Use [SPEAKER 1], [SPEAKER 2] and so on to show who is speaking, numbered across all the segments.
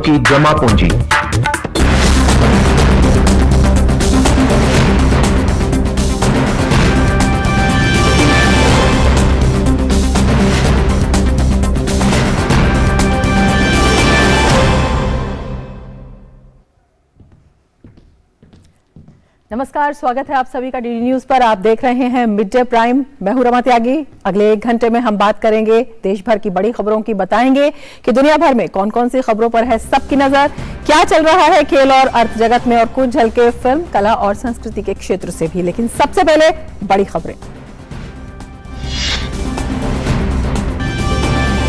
[SPEAKER 1] की जमा पूंजी।
[SPEAKER 2] नमस्कार, स्वागत है आप सभी का डीडी न्यूज पर। आप देख रहे हैं मिड डे प्राइम। मैं हूं रमा त्यागी। अगले 1 घंटे में हम बात करेंगे देश भर की बड़ी खबरों की, बताएंगे कि दुनिया भर में कौन कौन सी खबरों पर है सबकी नजर, क्या चल रहा है खेल और अर्थ जगत में, और कुछ झलके फिल्म, कला और संस्कृति के क्षेत्र से भी। लेकिन सबसे पहले बड़ी खबरें।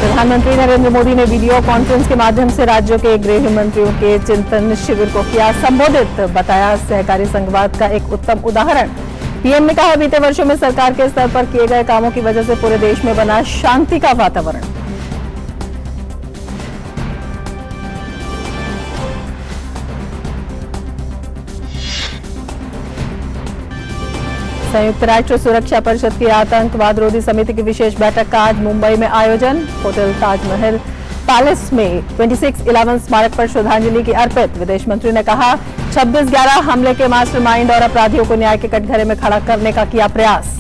[SPEAKER 2] प्रधानमंत्री नरेंद्र मोदी ने वीडियो कॉन्फ्रेंस के माध्यम से राज्यों के गृह मंत्रियों के चिंतन शिविर को किया संबोधित। बताया सहकारी संघवाद का एक उत्तम उदाहरण। पीएम ने कहा, बीते वर्षों में सरकार के स्तर पर किए गए कामों की वजह से पूरे देश में बना शांति का वातावरण। संयुक्त राष्ट्र सुरक्षा परिषद की आतंकवाद रोधी समिति की विशेष बैठक का आज मुंबई में आयोजन। होटल ताजमहल पैलेस में 26/11 स्मारक पर श्रद्धांजलि की अर्पित। विदेश मंत्री ने कहा, 26/11 हमले के मास्टरमाइंड और अपराधियों को न्याय के कटघरे में खड़ा करने का किया प्रयास।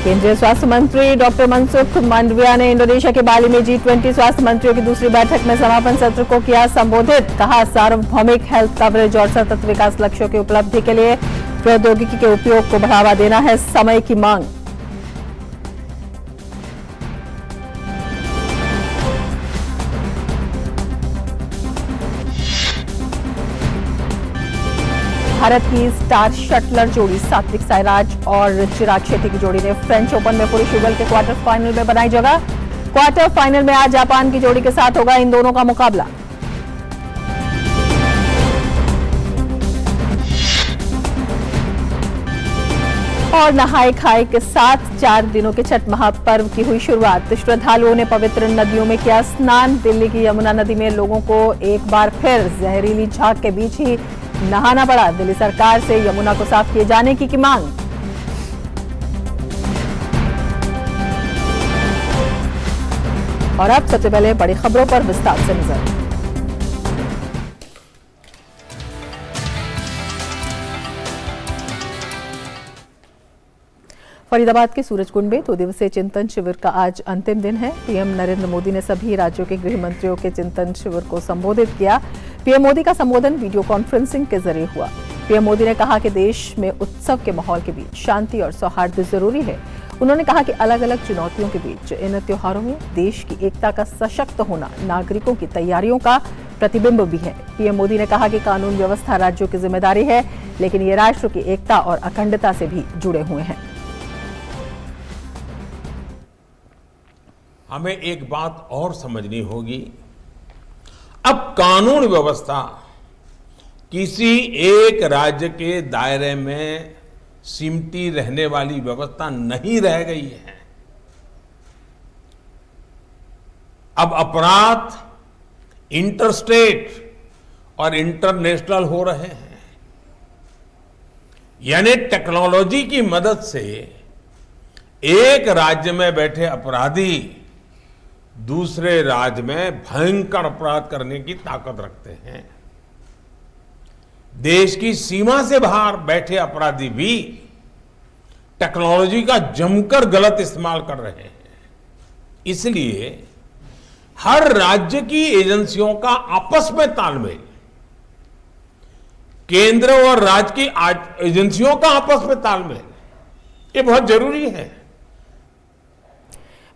[SPEAKER 2] केंद्रीय स्वास्थ्य मंत्री डॉक्टर मनसुख मांडविया ने इंडोनेशिया के बाली में G20 स्वास्थ्य मंत्रियों की दूसरी बैठक में समापन सत्र को किया संबोधित। कहा, सार्वभौमिक हेल्थ कवरेज और सतत विकास लक्ष्यों की उपलब्धि के लिए प्रौद्योगिकी के उपयोग को बढ़ावा देना है समय की मांग। भारत की स्टार शटलर जोड़ी सात्विक साईराज और चिराग शेट्टी की जोड़ी ने फ्रेंच ओपन में पुरुष युगल के क्वार्टर फाइनल में बनाई जगह। क्वार्टर फाइनल में आज जापान की जोड़ी के साथ होगा इन दोनों का मुकाबला। और नहाए खाए के साथ 4 दिनों के छठ महापर्व की हुई शुरुआत। श्रद्धालुओं ने पवित्र नदियों में किया स्नान। दिल्ली की यमुना नदी में लोगों को एक बार फिर जहरीली झाग के बीच ही नहाना पड़ा। दिल्ली सरकार से यमुना को साफ किए जाने की मांग। और अब सबसे पहले बड़ी खबरों पर विस्तार से नजर। फरीदाबाद के सूरजकुंड में 2 दिवसीय चिंतन शिविर का आज अंतिम दिन है। पीएम नरेंद्र मोदी ने सभी राज्यों के गृह मंत्रियों के चिंतन शिविर को संबोधित किया। पीएम मोदी का संबोधन वीडियो कॉन्फ्रेंसिंग के जरिए हुआ। पीएम मोदी ने कहा कि देश में उत्सव के माहौल के बीच शांति और सौहार्द जरूरी है। उन्होंने कहा कि अलग अलग चुनौतियों के बीच इन त्योहारों में देश की एकता का सशक्त होना नागरिकों की तैयारियों का प्रतिबिंब भी है। पीएम मोदी ने कहा कि कानून व्यवस्था राज्यों की जिम्मेदारी है, लेकिन ये राष्ट्र की एकता और अखंडता से भी जुड़े हुए हैं।
[SPEAKER 3] हमें एक बात और समझनी होगी, अब कानून व्यवस्था किसी एक राज्य के दायरे में सिमटी रहने वाली व्यवस्था नहीं रह गई है। अब अपराध इंटरस्टेट और इंटरनेशनल हो रहे हैं। यानी टेक्नोलॉजी की मदद से एक राज्य में बैठे अपराधी दूसरे राज्य में भयंकर अपराध करने की ताकत रखते हैं। देश की सीमा से बाहर बैठे अपराधी भी टेक्नोलॉजी का जमकर गलत इस्तेमाल कर रहे हैं। इसलिए हर राज्य की एजेंसियों का आपस में तालमेल, केंद्र और राज्य की एजेंसियों का आपस में तालमेल, ये बहुत जरूरी है।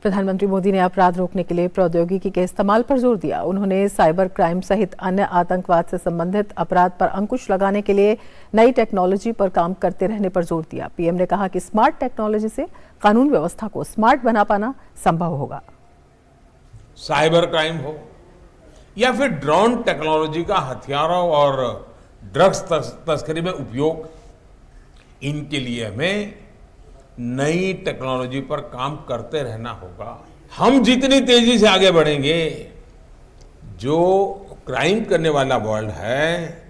[SPEAKER 2] प्रधानमंत्री मोदी ने अपराध रोकने के लिए प्रौद्योगिकी के इस्तेमाल पर जोर दिया। उन्होंने साइबर क्राइम सहित अन्य आतंकवाद से संबंधित अपराध पर अंकुश लगाने के लिए नई टेक्नोलॉजी पर काम करते रहने पर जोर दिया। पीएम ने कहा कि स्मार्ट टेक्नोलॉजी से कानून व्यवस्था को स्मार्ट बना पाना संभव होगा।
[SPEAKER 3] साइबर क्राइम हो या फिर ड्रोन टेक्नोलॉजी का हथियारों और ड्रग्स तस्करी में उपयोग, इनके लिए हमें नई टेक्नोलॉजी पर काम करते रहना होगा। हम जितनी तेजी से आगे बढ़ेंगे, जो क्राइम करने वाला वर्ल्ड है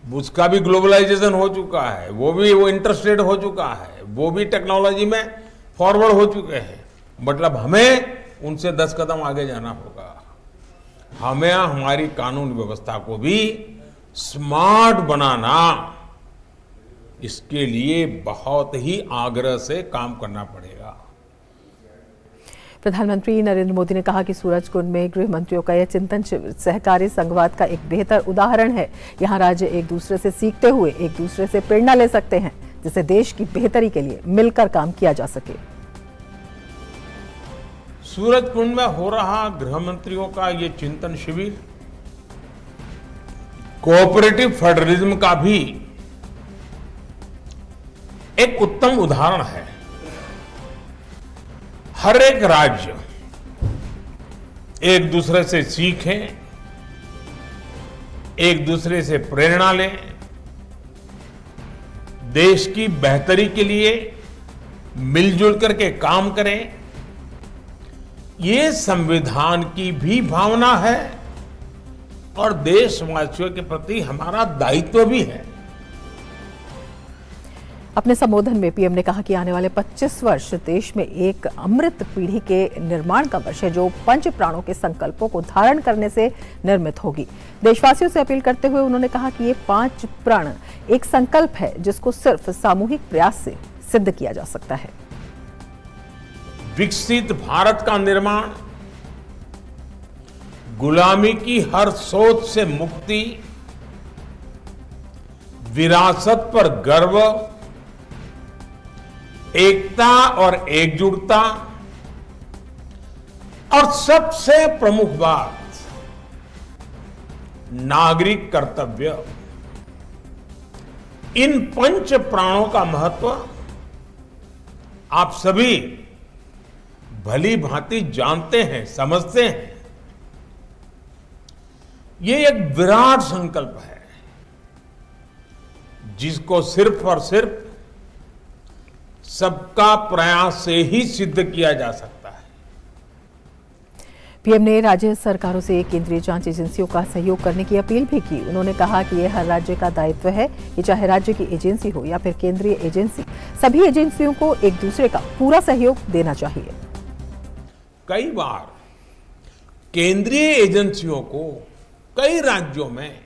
[SPEAKER 3] उसका भी ग्लोबलाइजेशन हो चुका है, वो इंटरस्टेट हो चुका है, वो भी टेक्नोलॉजी में फॉरवर्ड हो चुके हैं। मतलब हमें उनसे 10 कदम आगे जाना होगा। हमें हमारी कानून व्यवस्था को भी स्मार्ट बनाना, इसके लिए बहुत ही आग्रह से काम करना पड़ेगा।
[SPEAKER 2] प्रधानमंत्री नरेंद्र मोदी ने कहा कि सूरजकुंड में गृह मंत्रियों का यह चिंतन शिविर सहकारी संघवाद का एक बेहतर उदाहरण है। यहाँ राज्य एक दूसरे से सीखते हुए एक दूसरे से प्रेरणा ले सकते हैं, जिससे देश की बेहतरी के लिए मिलकर काम किया जा सके।
[SPEAKER 3] सूरजकुंड में हो रहा गृह मंत्रियों का ये चिंतन शिविर कोऑपरेटिव फेडरलिज्म का भी एक उत्तम उदाहरण है। हर एक राज्य एक दूसरे से सीखे, एक दूसरे से प्रेरणा ले, देश की बेहतरी के लिए मिलजुल करके काम करें। ये संविधान की भी भावना है और देशवासियों के प्रति हमारा दायित्व भी है।
[SPEAKER 2] अपने संबोधन में पीएम ने कहा कि आने वाले 25 वर्ष देश में एक अमृत पीढ़ी के निर्माण का वर्ष है, जो पंच प्राणों के संकल्पों को धारण करने से निर्मित होगी। देशवासियों से अपील करते हुए उन्होंने कहा कि ये 5 प्राण एक संकल्प है, जिसको सिर्फ सामूहिक प्रयास से सिद्ध किया जा सकता है।
[SPEAKER 3] विकसित भारत का निर्माण, गुलामी की हर सोच से मुक्ति, विरासत पर गर्व, एकता और एकजुटता और सबसे प्रमुख बात नागरिक कर्तव्य, इन पंच प्राणों का महत्व आप सभी भली भांति जानते हैं, समझते हैं। ये एक विराट संकल्प है, जिसको सिर्फ और सिर्फ सबका प्रयास से ही सिद्ध किया जा सकता है।
[SPEAKER 2] पीएम ने राज्य सरकारों से केंद्रीय जांच एजेंसियों का सहयोग करने की अपील भी की। उन्होंने कहा कि यह हर राज्य का दायित्व है, ये चाहे राज्य की एजेंसी हो या फिर केंद्रीय एजेंसी, सभी एजेंसियों को एक दूसरे का पूरा सहयोग देना चाहिए।
[SPEAKER 3] कई बार केंद्रीय एजेंसियों को कई राज्यों में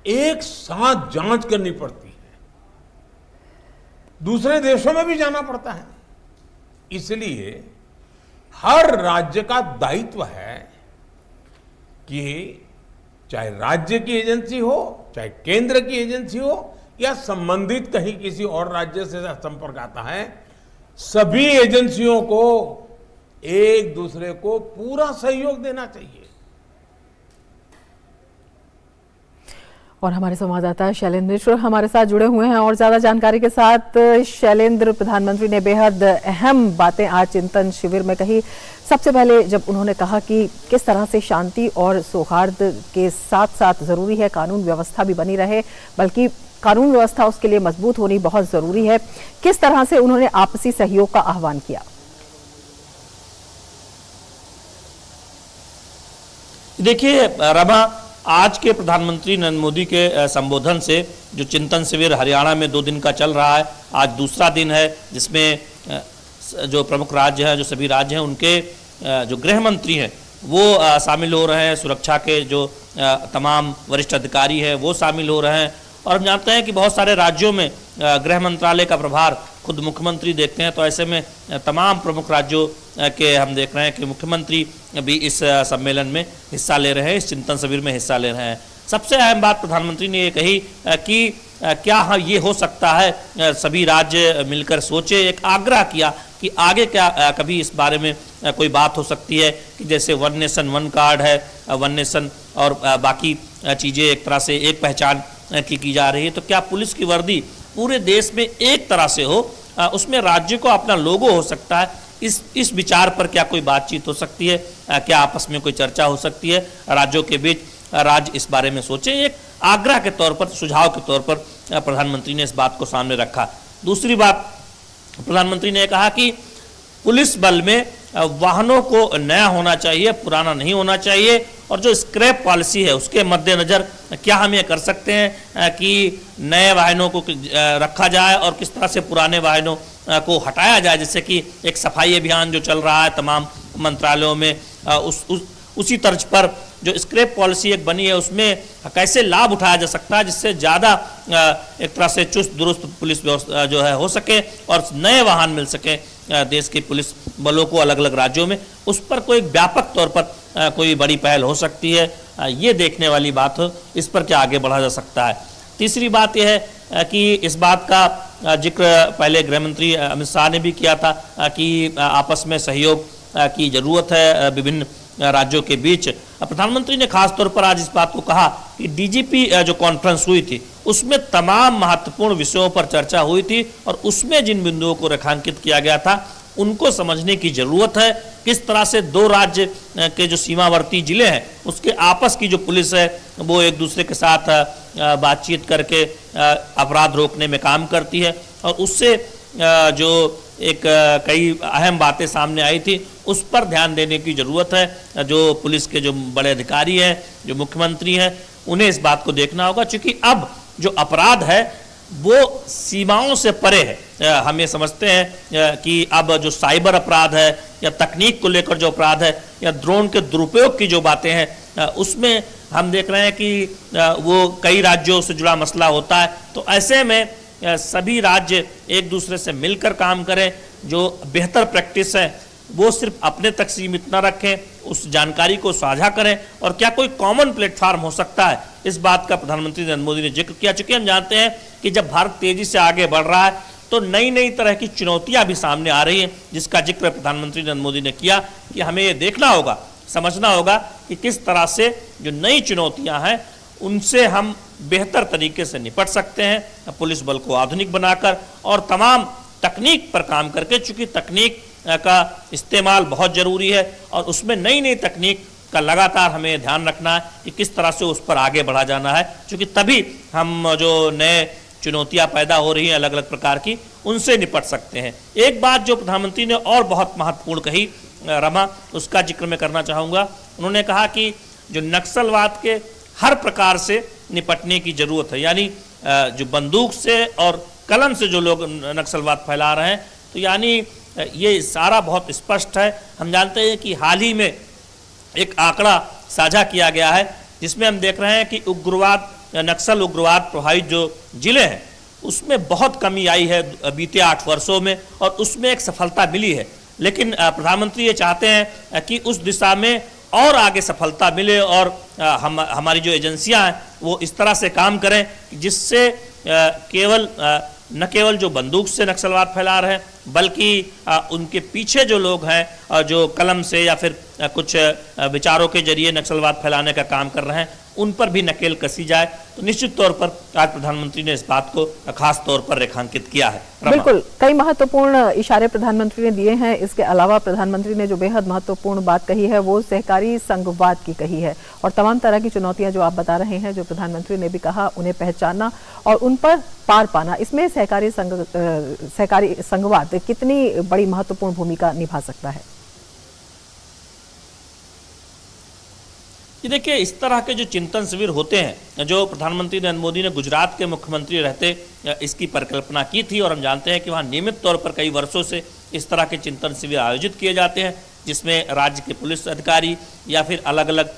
[SPEAKER 3] एक साथ जांच करनी पड़ती है, दूसरे देशों में भी जाना पड़ता है। इसलिए हर राज्य का दायित्व है कि चाहे राज्य की एजेंसी हो, चाहे केंद्र की एजेंसी हो या संबंधित कहीं किसी और राज्य से संपर्क आता है, सभी एजेंसियों को एक दूसरे को पूरा सहयोग देना चाहिए।
[SPEAKER 2] और हमारे संवाददाता शैलेंद्र मिश्र हमारे साथ जुड़े हुए हैं और ज्यादा जानकारी के साथ। शैलेंद्र, प्रधानमंत्री ने बेहद अहम बातें आज चिंतन शिविर में कही। सबसे पहले जब उन्होंने कहा कि किस तरह से शांति और सौहार्द के साथ साथ जरूरी है कानून व्यवस्था भी बनी रहे, बल्कि कानून व्यवस्था उसके लिए मजबूत होनी बहुत जरूरी है, किस तरह से उन्होंने आपसी सहयोग का आह्वान किया?
[SPEAKER 1] देखिए रमा, आज के प्रधानमंत्री नरेंद्र मोदी के संबोधन से जो चिंतन शिविर हरियाणा में 2 दिन का चल रहा है, आज दूसरा दिन है, जिसमें जो प्रमुख राज्य हैं, जो सभी राज्य हैं, उनके जो गृह मंत्री हैं वो शामिल हो रहे हैं, सुरक्षा के जो तमाम वरिष्ठ अधिकारी हैं वो शामिल हो रहे हैं। और हम जानते हैं कि बहुत सारे राज्यों में गृह मंत्रालय का प्रभार खुद मुख्यमंत्री देखते हैं, तो ऐसे में तमाम प्रमुख राज्यों के हम देख रहे हैं कि मुख्यमंत्री भी इस सम्मेलन में हिस्सा ले रहे हैं, इस चिंतन शिविर में हिस्सा ले रहे हैं। सबसे अहम बात प्रधानमंत्री ने ये कही कि क्या हाँ ये हो सकता है सभी राज्य मिलकर सोचे, एक आग्रह किया कि आगे क्या कभी इस बारे में कोई बात हो सकती है कि जैसे वन नेशन वन कार्ड है, वन नेशन और बाकी चीज़ें एक तरह से एक पहचान की जा रही है, तो क्या पुलिस की वर्दी पूरे देश में एक तरह से हो, उसमें राज्य को अपना लोगो हो सकता है। इस विचार पर क्या कोई बातचीत हो सकती है, क्या आपस में कोई चर्चा हो सकती है राज्यों के बीच, राज्य इस बारे में सोचें। एक आग्रह के तौर पर, सुझाव के तौर पर प्रधानमंत्री ने इस बात को सामने रखा। दूसरी बात प्रधानमंत्री ने कहा कि पुलिस बल में वाहनों को नया होना चाहिए, पुराना नहीं होना चाहिए, और जो स्क्रैप पॉलिसी है उसके मद्देनज़र क्या हम ये कर सकते हैं कि नए वाहनों को रखा जाए और किस तरह से पुराने वाहनों को हटाया जाए, जिससे कि एक सफाई अभियान जो चल रहा है तमाम मंत्रालयों में उसी तर्ज पर जो स्क्रैप पॉलिसी एक बनी है उसमें कैसे लाभ उठाया जा सकता है, जिससे ज़्यादा एक तरह से चुस्त दुरुस्त पुलिस व्यवस्था जो है हो सके और नए वाहन मिल सके देश के पुलिस बलों को अलग अलग राज्यों में। उस पर कोई व्यापक तौर पर कोई बड़ी पहल हो सकती है, ये देखने वाली बात हो, इस पर क्या आगे बढ़ा जा सकता है। तीसरी बात यह है कि इस बात का जिक्र पहले गृह मंत्री अमित शाह ने भी किया था कि आपस में सहयोग की ज़रूरत है विभिन्न राज्यों के बीच। प्रधानमंत्री ने खास तौर पर आज इस बात को कहा कि डीजीपी जो कॉन्फ्रेंस हुई थी उसमें तमाम महत्वपूर्ण विषयों पर चर्चा हुई थी और उसमें जिन बिंदुओं को रेखांकित किया गया था उनको समझने की ज़रूरत है। किस तरह से दो राज्य के जो सीमावर्ती जिले हैं उसके आपस की जो पुलिस है वो एक दूसरे के साथ बातचीत करके अपराध रोकने में काम करती है और उससे जो एक कई अहम बातें सामने आई थी उस पर ध्यान देने की ज़रूरत है। जो पुलिस के जो बड़े अधिकारी हैं, जो मुख्यमंत्री हैं, उन्हें इस बात को देखना होगा, क्योंकि अब जो अपराध है वो सीमाओं से परे है। हम ये समझते हैं कि अब जो साइबर अपराध है या तकनीक को लेकर जो अपराध है या ड्रोन के दुरुपयोग की जो बातें हैं उसमें हम देख रहे हैं कि वो कई राज्यों से जुड़ा मसला होता है। तो ऐसे में सभी राज्य एक दूसरे से मिलकर काम करें, जो बेहतर प्रैक्टिस है वो सिर्फ अपने तक सीमित न रखें, उस जानकारी को साझा करें और क्या कोई कॉमन प्लेटफॉर्म हो सकता है, इस बात का प्रधानमंत्री नरेंद्र मोदी ने जिक्र किया। चूंकि हम जानते हैं कि जब भारत तेजी से आगे बढ़ रहा है तो नई नई तरह की चुनौतियां भी सामने आ रही हैं, जिसका जिक्र प्रधानमंत्री नरेंद्र मोदी ने किया कि हमें ये देखना होगा, समझना होगा कि किस तरह से जो नई चुनौतियां हैं उनसे हम बेहतर तरीके से निपट सकते हैं, पुलिस बल को आधुनिक बनाकर और तमाम तकनीक पर काम करके। चूंकि तकनीक का इस्तेमाल बहुत ज़रूरी है और उसमें नई नई तकनीक का लगातार हमें ध्यान रखना है कि किस तरह से उस पर आगे बढ़ा जाना है, क्योंकि तभी हम जो नए चुनौतियां पैदा हो रही हैं अलग अलग प्रकार की उनसे निपट सकते हैं। एक बात जो प्रधानमंत्री ने और बहुत महत्वपूर्ण कही रमा, उसका जिक्र मैं करना चाहूँगा। उन्होंने कहा कि जो नक्सलवाद के हर प्रकार से निपटने की ज़रूरत है, यानी जो बंदूक से और कलम से जो लोग नक्सलवाद फैला रहे हैं, तो यानी ये सारा बहुत स्पष्ट है। हम जानते हैं कि हाल ही में एक आंकड़ा साझा किया गया है जिसमें हम देख रहे हैं कि उग्रवाद नक्सल उग्रवाद प्रभावित जो जिले हैं उसमें बहुत कमी आई है बीते 8 वर्षों में और उसमें एक सफलता मिली है। लेकिन प्रधानमंत्री ये चाहते हैं कि उस दिशा में और आगे सफलता मिले और हमारी जो एजेंसियां हैं वो इस तरह से काम करें जिससे न केवल जो बंदूक से नक्सलवाद फैला रहे हैं बल्कि उनके पीछे जो लोग हैं जो कलम से या फिर कुछ विचारों के जरिए नक्सलवाद फैलाने का काम कर रहे हैं उन पर भी नकेल कसी जाए। तो निश्चित तौर पर आज प्रधानमंत्री ने इस बात को खास तौर पर रेखांकित किया है।
[SPEAKER 2] बिल्कुल, कई महत्वपूर्ण इशारे प्रधानमंत्री ने दिए हैं। इसके अलावा प्रधानमंत्री ने जो बेहद महत्वपूर्ण बात कही है वो सहकारी संघवाद की कही है और तमाम तरह की चुनौतियां जो आप बता रहे हैं, जो प्रधानमंत्री ने भी कहा, उन्हें पहचानना और उन पर पार पाना, इसमें सहकारी संघवाद कितनी बड़ी महत्वपूर्ण भूमिका निभा सकता है?
[SPEAKER 1] ये देखिए, इस तरह के जो चिंतन शिविर होते हैं, जो प्रधानमंत्री नरेंद्र मोदी ने गुजरात के मुख्यमंत्री रहते इसकी परिकल्पना की थी और हम जानते हैं कि वहाँ नियमित तौर पर कई वर्षों से इस तरह के चिंतन शिविर आयोजित किए जाते हैं जिसमें राज्य के पुलिस अधिकारी या फिर अलग अलग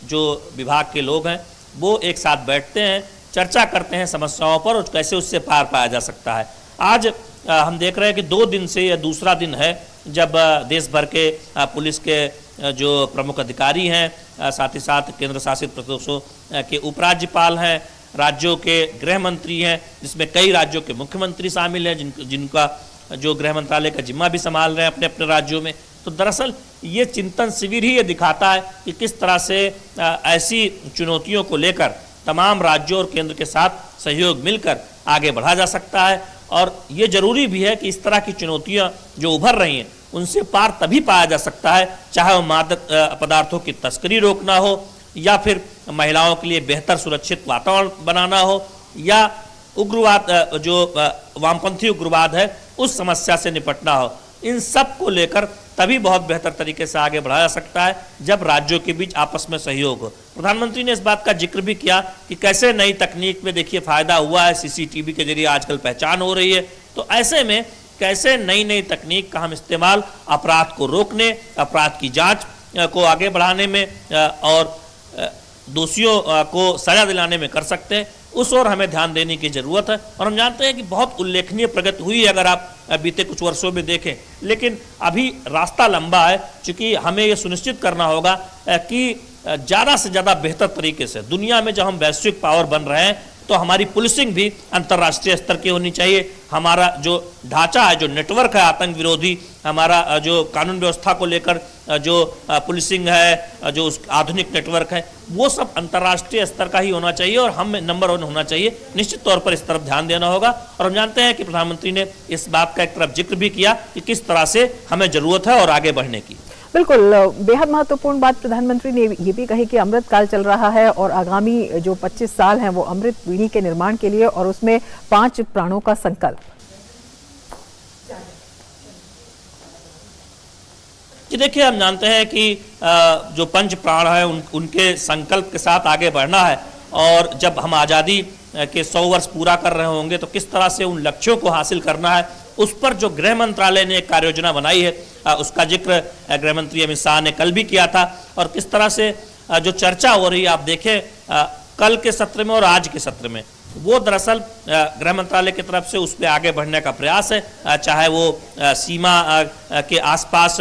[SPEAKER 1] जो विभाग के लोग हैं वो एक साथ बैठते हैं, चर्चा करते हैं समस्याओं पर और कैसे उससे पार पाया जा सकता है। आज हम देख रहे हैं कि 2 दिन से यह दूसरा दिन है जब देश भर के पुलिस के जो प्रमुख अधिकारी हैं, साथ ही साथ केंद्र शासित प्रदेशों के उपराज्यपाल हैं, राज्यों के गृह मंत्री हैं, जिसमें कई राज्यों के मुख्यमंत्री शामिल हैं जिनका जो गृह मंत्रालय का जिम्मा भी संभाल रहे हैं अपने अपने राज्यों में। तो दरअसल ये चिंतन शिविर ही ये दिखाता है कि किस तरह से ऐसी चुनौतियों को लेकर तमाम राज्यों और केंद्र के साथ सहयोग मिलकर आगे बढ़ा जा सकता है। और ये जरूरी भी है कि इस तरह की चुनौतियां जो उभर रही हैं उनसे पार तभी पाया जा सकता है, चाहे वो मादक पदार्थों की तस्करी रोकना हो या फिर महिलाओं के लिए बेहतर सुरक्षित वातावरण बनाना हो या उग्रवाद जो वामपंथी उग्रवाद है उस समस्या से निपटना हो। इन सब को लेकर तभी बहुत बेहतर तरीके से आगे बढ़ाया जा सकता है जब राज्यों के बीच आपस में सहयोग हो। प्रधानमंत्री ने इस बात का जिक्र भी किया कि कैसे नई तकनीक में देखिए फायदा हुआ है, सीसीटीवी के जरिए आजकल पहचान हो रही है। तो ऐसे में कैसे नई नई तकनीक का हम इस्तेमाल अपराध को रोकने, अपराध की जांच को आगे बढ़ाने में और दोषियों को सजा दिलाने में कर सकते हैं, उस ओर हमें ध्यान देने की जरूरत है। और हम जानते हैं कि बहुत उल्लेखनीय प्रगति हुई है अगर आप बीते कुछ वर्षों में देखें, लेकिन अभी रास्ता लंबा है, क्योंकि हमें ये सुनिश्चित करना होगा कि ज़्यादा से ज़्यादा बेहतर तरीके से दुनिया में जब हम वैश्विक पावर बन रहे हैं तो हमारी पुलिसिंग भी अंतर्राष्ट्रीय स्तर की होनी चाहिए। हमारा जो ढांचा है, जो नेटवर्क है आतंक विरोधी, हमारा जो कानून व्यवस्था को लेकर जो पुलिसिंग है, जो आधुनिक नेटवर्क है, वो सब अंतर्राष्ट्रीय स्तर का ही होना चाहिए और हम नंबर 1 होना चाहिए। निश्चित तौर पर इस तरफ ध्यान देना होगा। और हम जानते हैं कि प्रधानमंत्री ने इस बात का एक तरफ जिक्र भी किया कि किस तरह से हमें जरूरत है और आगे बढ़ने की।
[SPEAKER 2] बिल्कुल, बेहद महत्वपूर्ण बात प्रधानमंत्री ने ये भी कही कि अमृत काल चल रहा है और आगामी जो 25 साल हैं वो अमृत पीढ़ी के निर्माण के लिए, और उसमें 5 प्राणों का संकल्प।
[SPEAKER 1] कि देखिए, हम जानते हैं कि जो 5 प्राण है उनके संकल्प के साथ आगे बढ़ना है, और जब हम आज़ादी के 100 वर्ष पूरा कर रहे होंगे तो किस तरह से उन लक्ष्यों को हासिल करना है, उस पर जो गृह मंत्रालय ने एक कार्य योजना बनाई है उसका जिक्र गृह मंत्री अमित शाह ने कल भी किया था। और किस तरह से जो चर्चा हो रही है, आप देखें कल के सत्र में और आज के सत्र में, वो दरअसल गृह मंत्रालय की तरफ से उस पर आगे बढ़ने का प्रयास है, चाहे वो सीमा के आसपास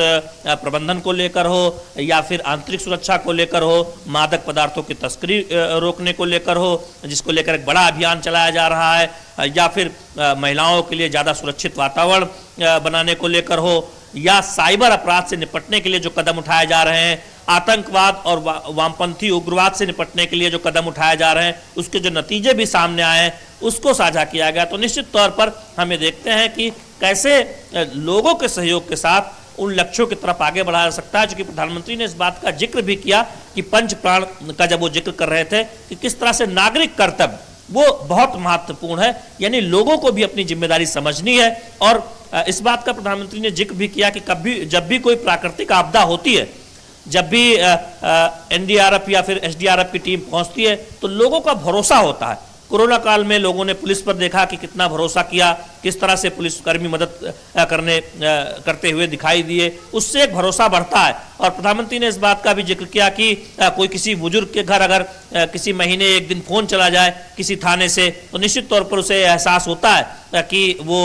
[SPEAKER 1] प्रबंधन को लेकर हो या फिर आंतरिक सुरक्षा को लेकर हो, मादक पदार्थों की तस्करी रोकने को लेकर हो, जिसको लेकर एक बड़ा अभियान चलाया जा रहा है, या फिर महिलाओं के लिए ज़्यादा सुरक्षित वातावरण बनाने को लेकर हो, या साइबर अपराध से निपटने के लिए जो कदम उठाए जा रहे हैं, आतंकवाद और वामपंथी उग्रवाद से निपटने के लिए जो कदम उठाए जा रहे हैं, उसके जो नतीजे भी सामने आए हैं उसको साझा किया गया। तो निश्चित तौर पर हमें देखते हैं कि कैसे लोगों के सहयोग के साथ उन लक्ष्यों की तरफ आगे बढ़ाया जा सकता है। क्योंकि प्रधानमंत्री ने इस बात का जिक्र भी किया कि 5 प्राण का जब वो जिक्र कर रहे थे कि किस तरह से नागरिक कर्तव्य वो बहुत महत्वपूर्ण है, यानी लोगों को भी अपनी जिम्मेदारी समझनी है। और इस बात का प्रधानमंत्री ने जिक्र भी किया कि कभी जब भी कोई प्राकृतिक आपदा होती है, जब भी एनडीआरएफ या फिर एसडीआरएफ की टीम पहुंचती है तो लोगों का भरोसा होता है। कोरोना काल में लोगों ने पुलिस पर देखा कि कितना भरोसा किया, किस तरह से पुलिसकर्मी मदद करते हुए दिखाई दिए, उससे एक भरोसा बढ़ता है। और प्रधानमंत्री ने इस बात का भी जिक्र किया कि कोई किसी बुजुर्ग के घर अगर किसी महीने एक दिन फोन चला जाए किसी थाने से, तो निश्चित तौर पर उसे एहसास होता है कि वो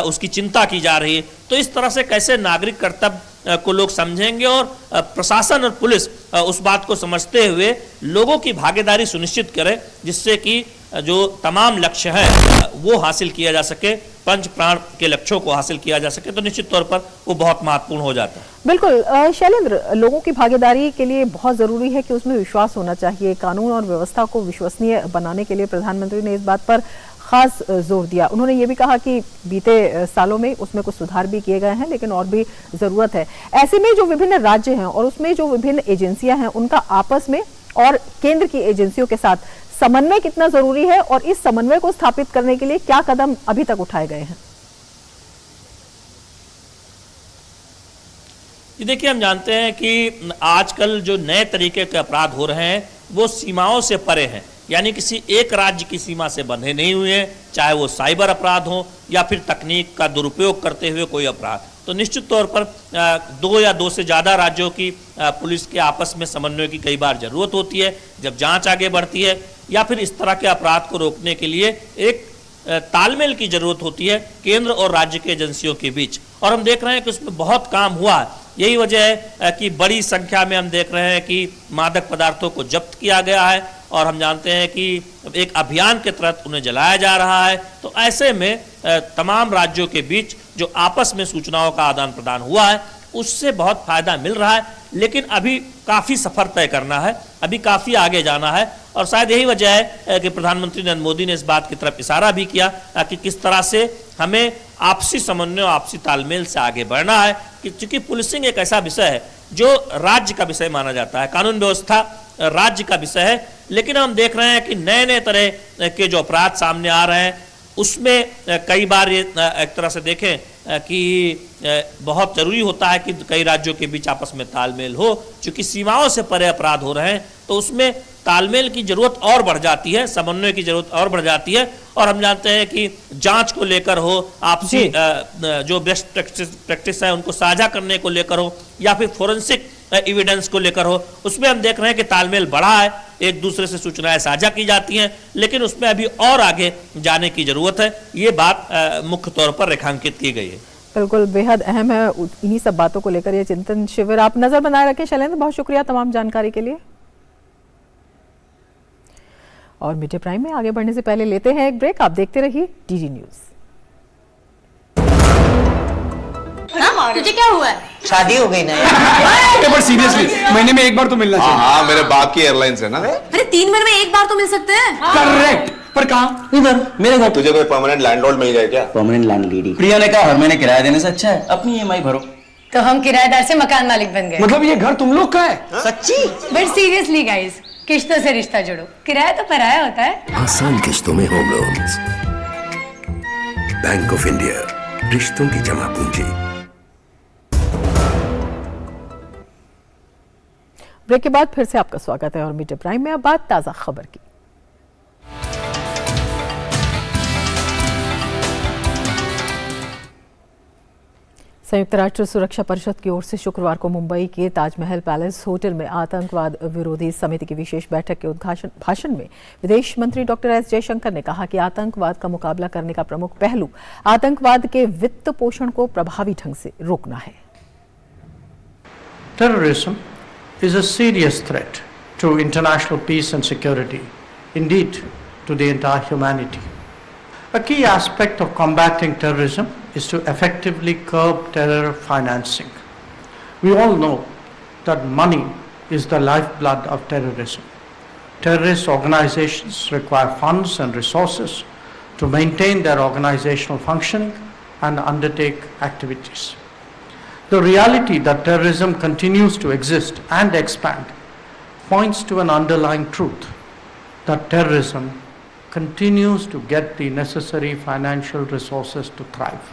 [SPEAKER 1] उसकी चिंता की जा रही है। तो इस तरह से कैसे नागरिक कर्तव्य को लोग समझेंगे और प्रशासन और पुलिस उस बात को समझते हुए लोगों की भागीदारी सुनिश्चित करे, जिससे कि जो तमाम लक्ष्य हैं वो हासिल किया जा सके, 5 प्राण के लक्ष्यों को हासिल किया जा सके, तो निश्चित तौर पर वो बहुत महत्वपूर्ण हो जाता है।
[SPEAKER 2] बिल्कुल शैलेंद्र, लोगों की भागीदारी के लिए बहुत जरूरी है कि उसमें विश्वास होना चाहिए। कानून और व्यवस्था को विश्वसनीय बनाने के लिए प्रधानमंत्री ने इस बात पर खास जोर दिया। उन्होंने ये भी कहा कि बीते सालों में उसमें कुछ सुधार भी किए गए हैं, लेकिन और भी जरूरत है। ऐसे में जो विभिन्न राज्य हैं और उसमें जो विभिन्न एजेंसियां हैं, उनका आपस में और केंद्र की एजेंसियों के साथ समन्वय कितना जरूरी है, और इस समन्वय को स्थापित करने के लिए क्या कदम अभी तक उठाए गए हैं?
[SPEAKER 1] देखिए, हम जानते हैं कि आजकल जो नए तरीके के अपराध हो रहे हैं वो सीमाओं से परे हैं, यानी किसी एक राज्य की सीमा से बंधे नहीं हुए हैं, चाहे वो साइबर अपराध हो या फिर तकनीक का दुरुपयोग करते हुए कोई अपराध। तो निश्चित तौर पर 2 या 2 से ज़्यादा राज्यों की पुलिस के आपस में समन्वय की कई बार ज़रूरत होती है जब जांच आगे बढ़ती है, या फिर इस तरह के अपराध को रोकने के लिए एक तालमेल की ज़रूरत होती है केंद्र और राज्य के एजेंसियों के बीच। और हम देख रहे हैं कि उसमें बहुत काम हुआ है। यही वजह है कि बड़ी संख्या में हम देख रहे हैं कि मादक पदार्थों को जब्त किया गया है, और हम जानते हैं कि एक अभियान के तहत उन्हें जलाया जा रहा है। तो ऐसे में तमाम राज्यों के बीच जो आपस में सूचनाओं का आदान प्रदान हुआ है उससे बहुत फायदा मिल रहा है, लेकिन अभी काफ़ी सफ़र तय करना है, अभी काफ़ी आगे जाना है। और शायद यही वजह है कि प्रधानमंत्री नरेंद्र मोदी ने इस बात की तरफ इशारा भी किया कि किस तरह से हमें आपसी समन्वय, आपसी तालमेल से आगे बढ़ना है। कि चूंकि पुलिसिंग एक ऐसा विषय है जो राज्य का विषय माना जाता है, कानून व्यवस्था राज्य का विषय है, लेकिन हम देख रहे हैं कि नए नए तरह के जो अपराध सामने आ रहे हैं उसमें कई बार ये एक तरह से देखें कि बहुत ज़रूरी होता है कि कई राज्यों के बीच आपस में तालमेल हो, क्योंकि सीमाओं से परे अपराध हो रहे हैं तो उसमें तालमेल की ज़रूरत और बढ़ जाती है, समन्वय की ज़रूरत और बढ़ जाती है। और हम जानते हैं कि जांच को लेकर हो, आपसी जो बेस्ट प्रैक्टिस है उनको साझा करने को लेकर हो, या फिर फोरेंसिक एविडेंस को लेकर हो, उसमें हम देख रहे हैं कि तालमेल बढ़ा है, एक दूसरे से सूचनाएं साझा की जाती हैं, लेकिन उसमें अभी और आगे जाने की ज़रूरत है। ये बात मुख्य तौर पर रेखांकित की गई है।
[SPEAKER 2] बिल्कुल बेहद अहम है, इन्हीं सब बातों को लेकर ये चिंतन शिविर। आप नजर बनाए रखें शैलेंद्र, बहुत शुक्रिया तमाम जानकारी के लिए। और मीडिया प्राइम में आगे बढ़ने से पहले लेते हैं एक ब्रेक। आप देखते रहिए डीडी न्यूज।
[SPEAKER 4] तुझे क्या हुआ है?
[SPEAKER 5] शादी हो गई ना यार।
[SPEAKER 6] पर सीरियसली महीने में एक बार तो मिलना चाहिए।
[SPEAKER 7] हाँ मेरे बाप की एयरलाइंस है ना।
[SPEAKER 4] अरे 3 महीने में एक बार तो मिल सकते हैं।
[SPEAKER 6] करेक्ट, पर कहाँ?
[SPEAKER 5] इधर मेरे घर।
[SPEAKER 7] तुझे कोई परमानेंट लैंडलॉर्ड मिल जाए क्या?
[SPEAKER 5] Permanent landlady.
[SPEAKER 8] प्रिया ने कहा हर महीने किराया देने से अच्छा है अपनी EMI भरो।
[SPEAKER 4] तो हम किराएदार से मकान मालिक बन गए।
[SPEAKER 6] मतलब ये घर तुम लोग का है?
[SPEAKER 5] सच्ची?
[SPEAKER 4] बट सीरियसली गाइस, किश्तों से रिश्ता जोड़ो, किराया तो पराया होता है।
[SPEAKER 9] आसान किश्तों में home loans. Bank of India, रिश्तों की जमा पूंजी।
[SPEAKER 2] ब्रेक के बाद फिर से आपका स्वागत है और मीडिया प्राइम में अब बात ताजा खबर की। संयुक्त राष्ट्र सुरक्षा परिषद की ओर से शुक्रवार को मुंबई के ताजमहल पैलेस होटल में आतंकवाद विरोधी समिति की विशेष बैठक के उद्घाटन भाषण में विदेश मंत्री डॉक्टर एस जयशंकर ने कहा कि आतंकवाद का मुकाबला करने का प्रमुख पहलू आतंकवाद के वित्त पोषण को प्रभावी ढंग से रोकना है।
[SPEAKER 10] Terrorism is a serious threat to international peace and security, indeed to the entire humanity. A key aspect of combating terrorism is to effectively curb terror financing. We all know that money is the lifeblood of terrorism. Terrorist organizations require funds and resources to maintain their organizational functioning and undertake activities. The reality that terrorism continues to exist and expand points to an underlying truth that terrorism continues to get the necessary financial resources to thrive.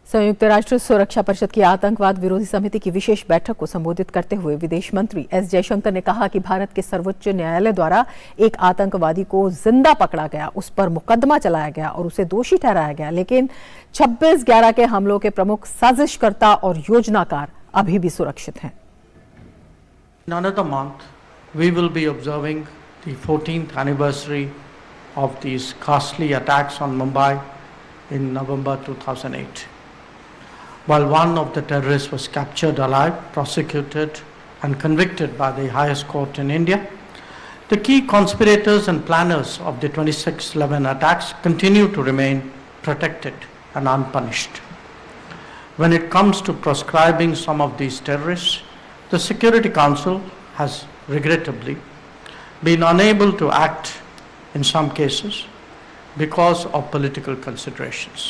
[SPEAKER 2] संयुक्त राष्ट्र सुरक्षा परिषद की आतंकवाद विरोधी समिति की विशेष बैठक को संबोधित करते हुए विदेश मंत्री एस जयशंकर ने कहा कि भारत के सर्वोच्च न्यायालय द्वारा एक आतंकवादी को जिंदा पकड़ा गया, उस पर मुकदमा चलाया गया और उसे दोषी ठहराया गया, लेकिन 26/11 के हमलों के प्रमुख साजिशकर्ता और योजनाकार अभी भी सुरक्षित हैं।
[SPEAKER 10] In another month, we will be observing the 14th anniversary of these ghastly attacks on Mumbai in November 2008. While one of the terrorists was captured alive, prosecuted and convicted by the highest court in India, the key conspirators and planners of the 26/11 attacks continue to remain protected and unpunished. When it comes to proscribing some of these terrorists, the Security Council has regrettably been unable to act in some cases because of political considerations.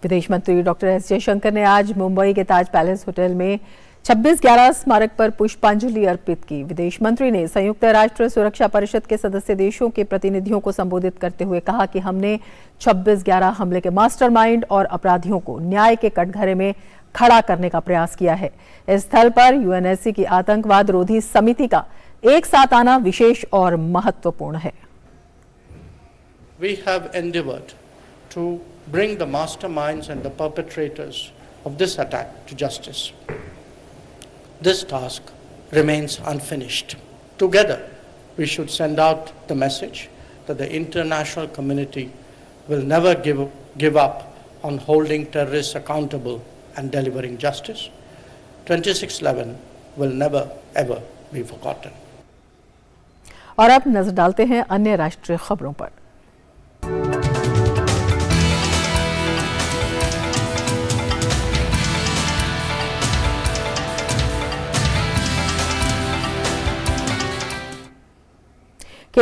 [SPEAKER 2] विदेश मंत्री doctor S Jaishankar ने आज मुंबई के ताज palace hotel में 26/11 स्मारक पर पुष्पांजलि अर्पित की। विदेश मंत्री ने संयुक्त राष्ट्र सुरक्षा परिषद के सदस्य देशों के प्रतिनिधियों को संबोधित करते हुए कहा कि हमने 26/11 हमले के मास्टरमाइंड और अपराधियों को न्याय के कटघरे में खड़ा करने का प्रयास किया है। इस स्थल पर यूएनएससी की आतंकवाद रोधी समिति का एक साथ आना विशेष और महत्वपूर्ण है।
[SPEAKER 10] We have endeavored to bring the masterminds and the perpetrators of this attack to justice. This task remains unfinished. Together, we should send out the message that the international community will never give up on holding terrorists accountable and delivering justice. 26/11 will never ever be forgotten.
[SPEAKER 2] और अब नजर डालते हैं अन्य राष्ट्रीय खबरों पर।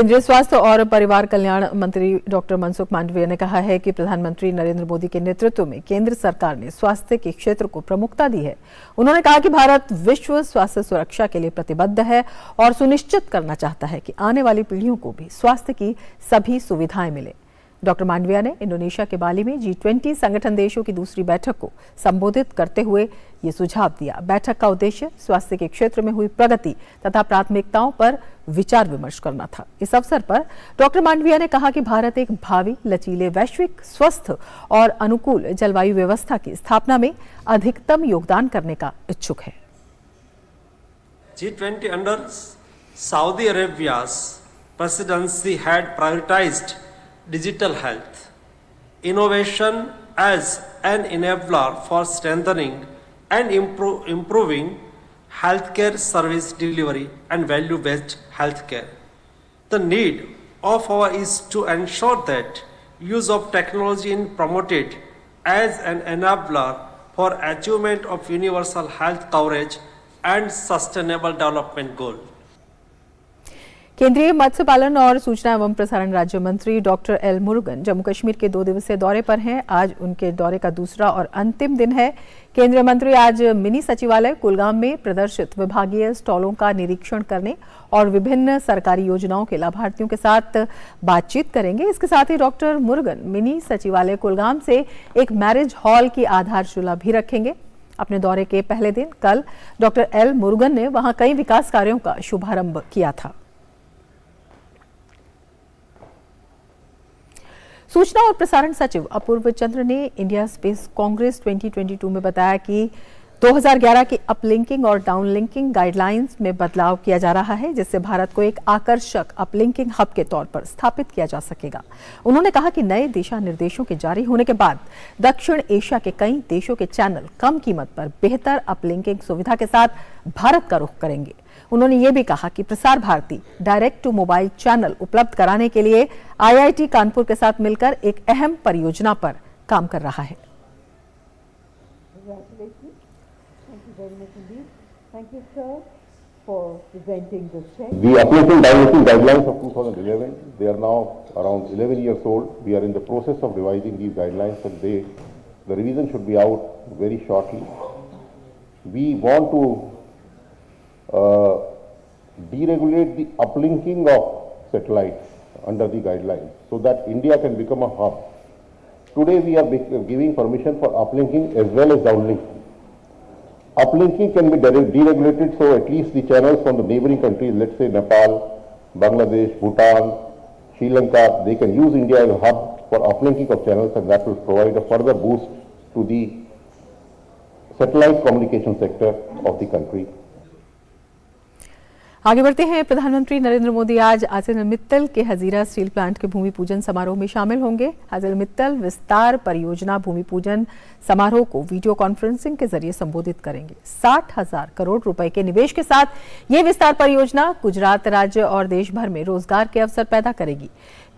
[SPEAKER 2] केंद्रीय स्वास्थ्य और परिवार कल्याण मंत्री डॉक्टर मनसुख मांडविया ने कहा है कि प्रधानमंत्री नरेंद्र मोदी के नेतृत्व में केंद्र सरकार ने स्वास्थ्य के क्षेत्र को प्रमुखता दी है। उन्होंने कहा कि भारत विश्व स्वास्थ्य सुरक्षा के लिए प्रतिबद्ध है और सुनिश्चित करना चाहता है कि आने वाली पीढ़ियों को भी स्वास्थ्य की सभी सुविधाएं मिले। डॉक्टर मांडविया ने इंडोनेशिया के बाली में G20 संगठन देशों की दूसरी बैठक को संबोधित करते हुए ये सुझाव दिया। बैठक का उद्देश्य स्वास्थ्य के क्षेत्र में हुई प्रगति तथा प्राथमिकताओं पर विचार विमर्श करना था। इस अवसर पर डॉक्टर मांडविया ने कहा कि भारत एक भावी लचीले वैश्विक स्वस्थ और अनुकूल जलवायु व्यवस्था की स्थापना में अधिकतम योगदान करने का इच्छुक है।
[SPEAKER 11] G20 under Saudi Arabia's presidency had prioritized digital health, innovation as an enabler for strengthening and improving healthcare service delivery and value-based healthcare. The need of our is to ensure that use of technology is promoted as an enabler for achievement of universal health coverage and sustainable development goal.
[SPEAKER 2] केंद्रीय मत्स्य पालन और सूचना एवं प्रसारण राज्य मंत्री doctor L Murugan Jammu Kashmir के 2 दिवसीय दौरे पर हैं। आज उनके दौरे का दूसरा और अंतिम दिन है। केंद्रीय मंत्री आज मिनी सचिवालय कुलगाम में प्रदर्शित विभागीय स्टॉलों का निरीक्षण करने और विभिन्न सरकारी योजनाओं के लाभार्थियों के साथ बातचीत करेंगे। इसके साथ ही डॉक्टर मुरुगन मिनी सचिवालय कुलगाम से एक मैरिज हॉल की आधारशिला भी रखेंगे। अपने दौरे के पहले दिन कल डॉक्टर एल मुरुगन ने वहां कई विकास कार्यों का शुभारंभ किया था। सूचना और प्रसारण सचिव अपूर्व चंद्र ने इंडिया स्पेस कांग्रेस 2022 में बताया कि 2011 की अपलिंकिंग और डाउनलिंकिंग गाइडलाइंस में बदलाव किया जा रहा है, जिससे भारत को एक आकर्षक अपलिंकिंग हब के तौर पर स्थापित किया जा सकेगा। उन्होंने कहा कि नए दिशा निर्देशों के जारी होने के बाद दक्षिण एशिया के कई देशों के चैनल कम कीमत पर बेहतर अपलिंकिंग सुविधा के साथ भारत का रुख करेंगे। उन्होंने ये भी कहा कि Prasar Bharati direct to mobile channel उपलब्ध कराने के लिए IIT कानपुर के साथ मिलकर एक अहम परियोजना पर काम कर रहा है।
[SPEAKER 12] The uplifting downlisting guidelines of 2011, they are now around 11 years old. We are in the process of revising these guidelines, and the revision should be out very shortly. We want to deregulate the uplinking of satellites under the guidelines so that India can become a hub. Today we are giving permission for uplinking as well as downlinking. Uplinking can be deregulated, so at least the channels from the neighboring countries, let's say Nepal, Bangladesh, Bhutan, Sri Lanka, they can use India as a hub for uplinking of channels, and that will provide a further boost to the satellite communication sector of the country.
[SPEAKER 2] आगे बढ़ते हैं। प्रधानमंत्री नरेंद्र मोदी आज ArcelorMittal के Hazira steel plant के भूमि पूजन समारोह में शामिल होंगे। ArcelorMittal विस्तार परियोजना भूमि पूजन समारोह को वीडियो कॉन्फ्रेंसिंग के जरिए संबोधित करेंगे। 60,000 करोड़ रुपए के निवेश के साथ ये विस्तार परियोजना गुजरात राज्य और देश भर में रोजगार के अवसर पैदा करेगी।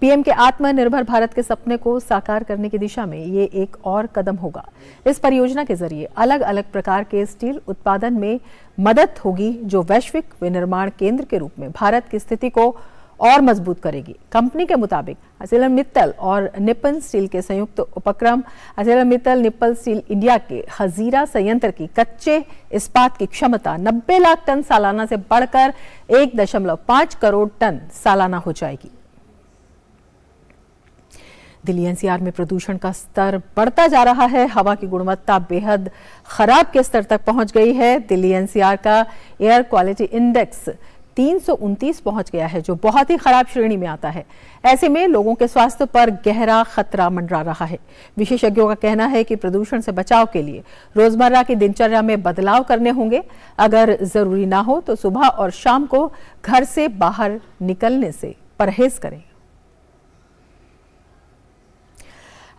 [SPEAKER 2] पीएम के आत्मनिर्भर भारत के सपने को साकार करने की दिशा में ये एक और कदम होगा। इस परियोजना के जरिए अलग अलग प्रकार के स्टील उत्पादन में मदद होगी, जो वैश्विक विनिर्माण केंद्र के रूप में भारत की स्थिति को और मजबूत करेगी। कंपनी के मुताबिक ArcelorMittal और निप्पन स्टील के संयुक्त उपक्रम ArcelorMittal निप्पन स्टील इंडिया के हजीरा संयंत्र की कच्चे इस्पात की क्षमता 90 लाख टन सालाना से बढ़कर 1.5 करोड़ टन सालाना हो जाएगी। दिल्ली एनसीआर में प्रदूषण का स्तर बढ़ता जा रहा है। हवा की गुणवत्ता बेहद खराब के स्तर तक पहुंच गई है। दिल्ली एनसीआर का एयर क्वालिटी इंडेक्स 329 पहुंच गया है, जो बहुत ही खराब श्रेणी में आता है। ऐसे में लोगों के स्वास्थ्य पर गहरा खतरा मंडरा रहा है। विशेषज्ञों का कहना है कि प्रदूषण से बचाव के लिए रोजमर्रा की दिनचर्या में बदलाव करने होंगे। अगर जरूरी ना हो तो सुबह और शाम को घर से बाहर निकलने से परहेज करें।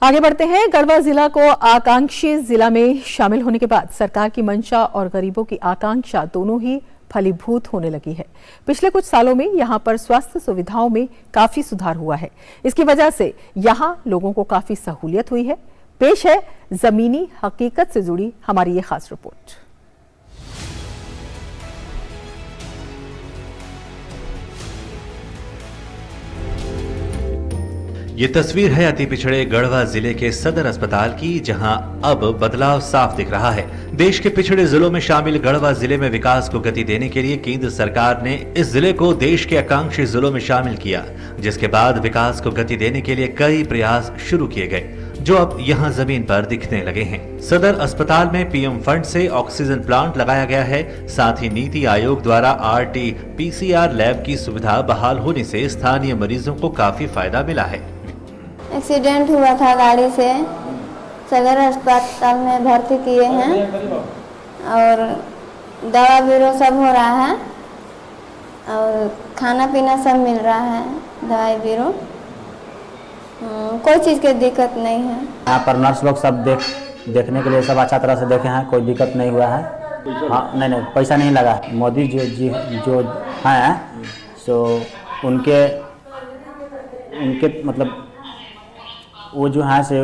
[SPEAKER 2] आगे बढ़ते हैं। गढ़वा जिला को आकांक्षी जिला में शामिल होने के बाद सरकार की मंशा और गरीबों की आकांक्षा दोनों ही फलीभूत होने लगी है। पिछले कुछ सालों में यहां पर स्वास्थ्य सुविधाओं में काफी सुधार हुआ है। इसकी वजह से यहां लोगों को काफी सहूलियत हुई है। पेश है जमीनी हकीकत से जुड़ी हमारी ये खास रिपोर्ट।
[SPEAKER 13] ये तस्वीर है अति पिछड़े गढ़वा जिले के सदर अस्पताल की, जहां अब बदलाव साफ दिख रहा है। देश के पिछड़े जिलों में शामिल गढ़वा जिले में विकास को गति देने के लिए केंद्र सरकार ने इस जिले को देश के आकांक्षी जिलों में शामिल किया, जिसके बाद विकास को गति देने के लिए कई प्रयास शुरू किए गए, जो अब यहां जमीन पर दिखने लगे हैं। सदर अस्पताल में पीएम फंड से ऑक्सीजन प्लांट लगाया गया है। साथ ही नीति आयोग द्वारा RT-PCR लैब की सुविधा बहाल होने से स्थानीय मरीजों को काफी फायदा मिला है।
[SPEAKER 14] एक्सीडेंट हुआ था गाड़ी से, सदर अस्पताल में भर्ती किए हैं और दवा बीरो सब हो रहा है और खाना पीना सब मिल रहा है, दवाई बीरो, कोई चीज़ की दिक्कत नहीं है।
[SPEAKER 5] यहाँ पर नर्स लोग सब देखने के लिए सब अच्छा तरह से देखे हैं, कोई दिक्कत नहीं हुआ है। हाँ नहीं पैसा नहीं लगा। मोदी जो हैं सो उनके मतलब वो जो है से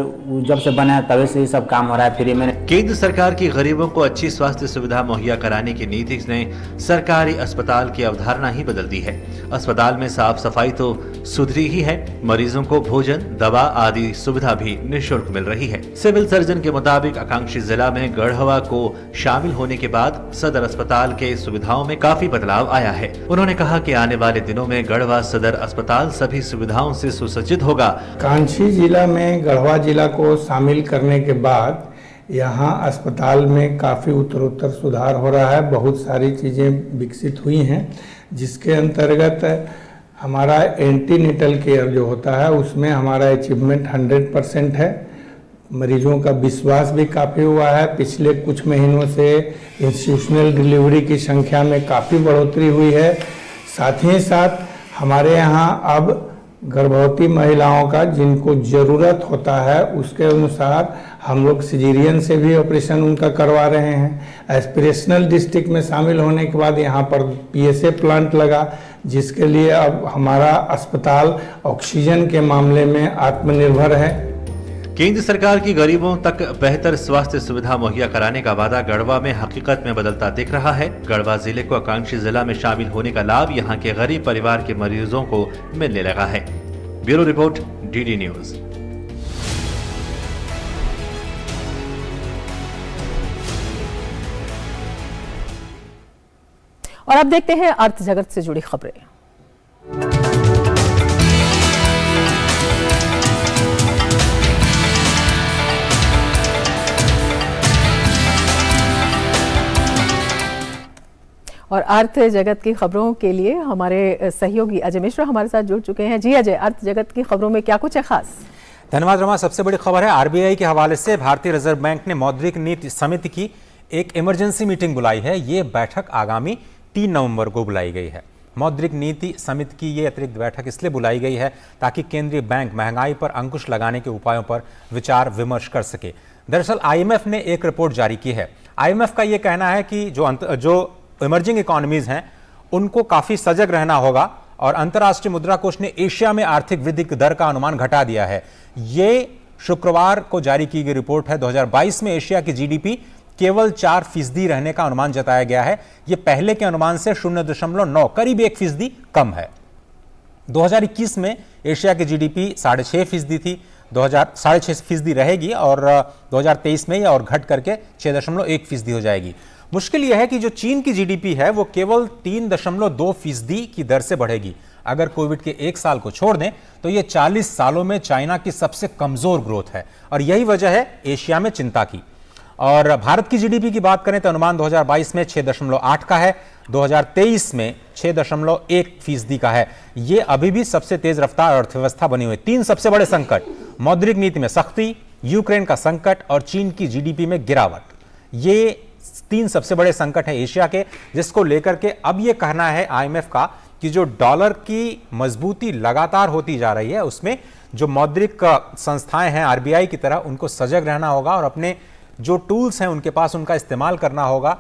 [SPEAKER 5] जब से बने हैं तभी से ही सब काम हो रहा है फ्री में।
[SPEAKER 13] केंद्र सरकार की गरीबों को अच्छी स्वास्थ्य सुविधा मुहैया कराने की नीति ने सरकारी अस्पताल की अवधारणा ही बदल दी है। अस्पताल में साफ सफाई तो सुधरी ही है, मरीजों को भोजन, दवा आदि सुविधा भी निःशुल्क मिल रही है। सिविल सर्जन के मुताबिक आकांक्षी जिला में गढ़वा को शामिल होने के बाद सदर अस्पताल के सुविधाओं में काफी बदलाव आया है। उन्होंने कहा कि आने वाले दिनों में गढ़वा सदर अस्पताल सभी सुविधाओं से सुसज्जित होगा।
[SPEAKER 15] कांची जिला में गढ़वा जिला को शामिल करने के बाद यहाँ अस्पताल में काफ़ी उत्तरोत्तर सुधार हो रहा है। बहुत सारी चीज़ें विकसित हुई हैं, जिसके अंतर्गत हमारा एंटीनेटल केयर जो होता है उसमें हमारा अचीवमेंट 100% है। मरीजों का विश्वास भी काफ़ी हुआ है। पिछले कुछ महीनों से इंस्टीट्यूशनल डिलीवरी की संख्या में काफ़ी बढ़ोतरी हुई है। साथ ही साथ हमारे यहाँ अब गर्भवती महिलाओं का जिनको ज़रूरत होता है उसके अनुसार हम लोग सिजेरियन से भी ऑपरेशन उनका करवा रहे हैं। एस्पिरेशनल डिस्ट्रिक्ट में शामिल होने के बाद यहाँ पर PSA प्लांट लगा, जिसके लिए अब हमारा अस्पताल ऑक्सीजन के मामले में आत्मनिर्भर है।
[SPEAKER 13] केंद्र सरकार की गरीबों तक बेहतर स्वास्थ्य सुविधा मुहैया कराने का वादा गढ़वा में हकीकत में बदलता दिख रहा है। गढ़वा जिले को आकांक्षी जिला में शामिल होने का लाभ यहां के गरीब परिवार के मरीजों को मिलने लगा है। Bureau report, DD news.
[SPEAKER 2] और अब देखते हैं अर्थ जगत से जुड़ी खबरें। और अर्थ जगत की खबरों के लिए हमारे सहयोगी अजय मिश्रा हमारे साथ जुड़ चुके हैं। जी अजय, अर्थ जगत की खबरों में क्या कुछ है खास?
[SPEAKER 16] धन्यवाद रमा। सबसे बड़ी खबर है RBI के हवाले से भारतीय रिजर्व बैंक ने मौद्रिक नीति समिति की एक इमरजेंसी मीटिंग बुलाई है। ये बैठक आगामी 3 नवंबर को बुलाई गई है। मौद्रिक नीति समिति की ये अतिरिक्त बैठक इसलिए बुलाई गई है ताकि केंद्रीय बैंक महंगाई पर अंकुश लगाने के उपायों पर विचार विमर्श कर सके। दरअसल IMF ने एक रिपोर्ट जारी की है। IMF का ये कहना है कि जो इमर्जिंग इकोनॉमीज हैं उनको काफी सजग रहना होगा और अंतर्राष्ट्रीय मुद्रा कोष ने एशिया में आर्थिक वृद्धि की दर का अनुमान घटा दिया है। ये शुक्रवार को जारी की गई रिपोर्ट है। 2022 में एशिया की GDP केवल 4% रहने का अनुमान जताया गया है। यह पहले के अनुमान से 0.9 करीब 1% कम है। 2021 में एशिया की GDP 6.5% थी, 6.5% रहेगी और 2023 में और घट करके 6.1% हो जाएगी। मुश्किल यह है कि जो चीन की GDP है वो केवल 3.2% की दर से बढ़ेगी। अगर कोविड के 1 साल को छोड़ दें तो ये 40 सालों में चाइना की सबसे कमजोर ग्रोथ है और यही वजह है एशिया में चिंता की। और भारत की GDP की बात करें तो अनुमान 2022 में 6.8 का है, 2023 में 6.1% का है। ये अभी भी सबसे तेज रफ्तार अर्थव्यवस्था बनी हुई। 3 सबसे बड़े संकट, मौद्रिक नीति में सख्ती, यूक्रेन का संकट और चीन की GDP में गिरावट, ये 3 सबसे बड़े संकट हैं एशिया के, जिसको लेकर के अब ये कहना है IMF का कि जो डॉलर की मजबूती लगातार होती जा रही है उसमें जो मौद्रिक संस्थाएं हैं RBI की तरह उनको सजग रहना होगा और अपने जो टूल्स हैं उनके पास उनका इस्तेमाल करना होगा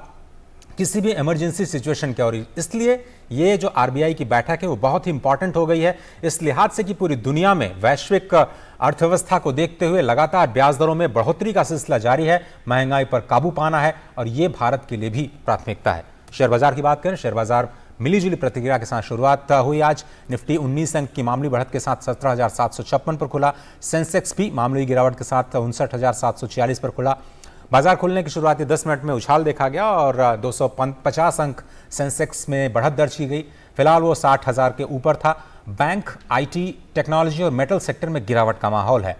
[SPEAKER 16] किसी भी इमरजेंसी सिचुएशन के। और इसलिए ये जो RBI की बैठक है वो बहुत ही इंपॉर्टेंट हो गई है इस लिहाज से कि पूरी दुनिया में वैश्विक अर्थव्यवस्था को देखते हुए लगातार ब्याज दरों में बढ़ोतरी का सिलसिला जारी है, महंगाई पर काबू पाना है और ये भारत के लिए भी प्राथमिकता है। शेयर बाजार की बात करें, शेयर बाजार मिलीजुली प्रतिक्रिया के साथ शुरुआत हुई। आज निफ्टी 19 अंक की मामूली बढ़त के साथ 17,756 पर खुला। सेंसेक्स भी मामूली गिरावट के साथ 59,746 पर खुला। बाजार खुलने की शुरुआती 10 मिनट में उछाल देखा गया और 250 अंक सेंसेक्स में बढ़त दर्ज की गई। फिलहाल वो 60,000 के ऊपर था। बैंक, आईटी, टेक्नोलॉजी और मेटल सेक्टर में गिरावट का माहौल है।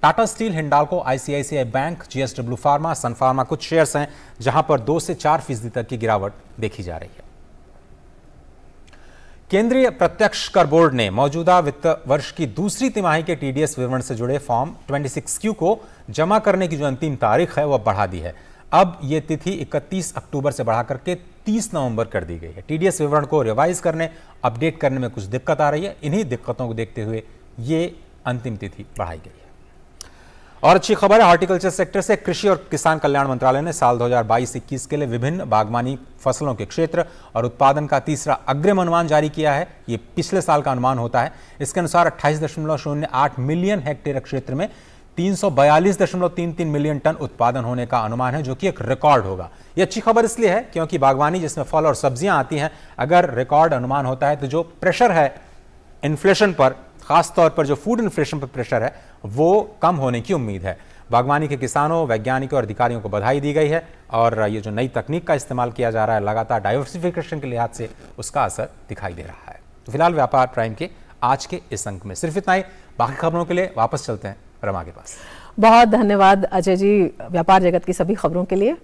[SPEAKER 16] Tata steel, Hindalco, ICICI bank, GSW pharma, sun pharma कुछ शेयर्स हैं जहां पर 2 से 4% तक की गिरावट देखी जा रही है। केंद्रीय प्रत्यक्ष कर बोर्ड ने मौजूदा वित्त वर्ष की दूसरी तिमाही के टीडीएस विवरण से जुड़े फॉर्म 26Q को जमा करने की जो अंतिम तारीख है वह बढ़ा दी है। अब यह तिथि 31 अक्टूबर से बढ़ाकर के 30 नवंबर कर दी गई है। टीडीएस विवरण को रिवाइज करने, अपडेट करने में कुछ दिक्कत आ रही है। इन्हीं दिक्कतों को देखते हुए ये अंतिम तिथि बढ़ाई गई है। और अच्छी खबर है हॉर्टिकल्चर सेक्टर से। कृषि और किसान कल्याण मंत्रालय ने साल 2022-21 के लिए विभिन्न बागवानी फसलों के क्षेत्र और उत्पादन का तीसरा अग्रिम अनुमान जारी किया है। ये पिछले साल का अनुमान होता है। इसके अनुसार 28.08 मिलियन हेक्टेयर क्षेत्र में 342.33 मिलियन टन उत्पादन होने का अनुमान है, जो कि एक रिकॉर्ड होगा। ये अच्छी खबर इसलिए है क्योंकि बागवानी जिसमें फल और सब्जियां आती हैं, अगर रिकॉर्ड अनुमान होता है तो जो प्रेशर है इन्फ्लेशन पर, खासतौर पर जो फूड इन्फ्लेशन पर प्रेशर है, वो कम होने की उम्मीद है। बागवानी के किसानों, वैज्ञानिकों और अधिकारियों को बधाई दी गई है और ये जो नई तकनीक का इस्तेमाल किया जा रहा है लगातार डाइवर्सिफिकेशन के लिहाज से, उसका असर दिखाई दे रहा है। तो फिलहाल व्यापार प्राइम के आज के इस अंक में सिर्फ इतना ही। बाकी खबरों के लिए वापस चलते हैं रमा के पास।
[SPEAKER 2] बहुत धन्यवाद अजय जी, व्यापार जगत की सभी खबरों के लिए।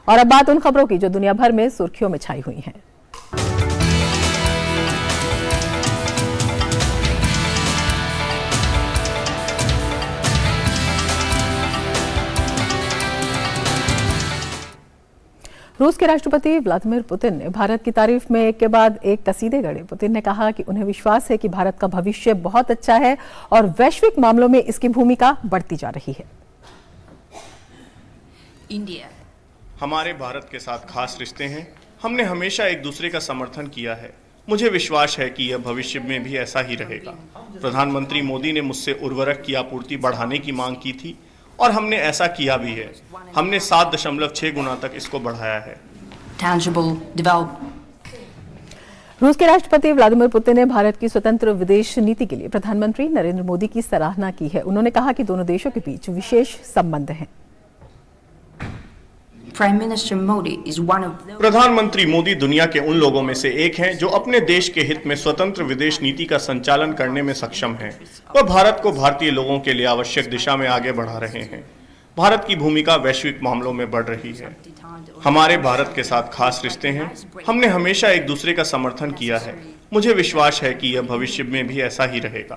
[SPEAKER 2] और अब बात उन खबरों की जो दुनिया भर में सुर्खियों में छाई हुई हैं। रूस के राष्ट्रपति व्लादिमीर पुतिन ने भारत की तारीफ में एक के बाद एक कसीदे गढ़े। पुतिन ने कहा कि उन्हें विश्वास है कि भारत का भविष्य बहुत अच्छा है और वैश्विक मामलों में इसकी भूमिका बढ़ती जा रही है।
[SPEAKER 17] इंडिया हमारे भारत के साथ खास रिश्ते हैं। हमने हमेशा एक दूसरे का समर्थन किया है। मुझे विश्वास है कि यह भविष्य में भी ऐसा ही रहेगा। प्रधानमंत्री मोदी ने मुझसे उर्वरक की आपूर्ति बढ़ाने की मांग की थी और हमने ऐसा किया भी है। हमने 7.6 गुना तक इसको बढ़ाया है।
[SPEAKER 2] रूस के राष्ट्रपति व्लादिमीर पुतिन ने भारत की स्वतंत्र विदेश नीति के लिए प्रधानमंत्री नरेंद्र मोदी की सराहना की है। उन्होंने कहा कि दोनों देशों के बीच विशेष संबंध हैं।
[SPEAKER 17] प्रधानमंत्री मोदी दुनिया के उन लोगों में से एक हैं जो अपने देश के हित में स्वतंत्र विदेश नीति का संचालन करने में सक्षम हैं। वह भारत को भारतीय लोगों के लिए आवश्यक दिशा में आगे बढ़ा रहे हैं। भारत की भूमिका वैश्विक मामलों में बढ़ रही है। हमारे भारत के साथ खास रिश्ते हैं। हमने हमेशा एक दूसरे का समर्थन किया है। मुझे विश्वास है कि यह भविष्य में भी ऐसा ही रहेगा।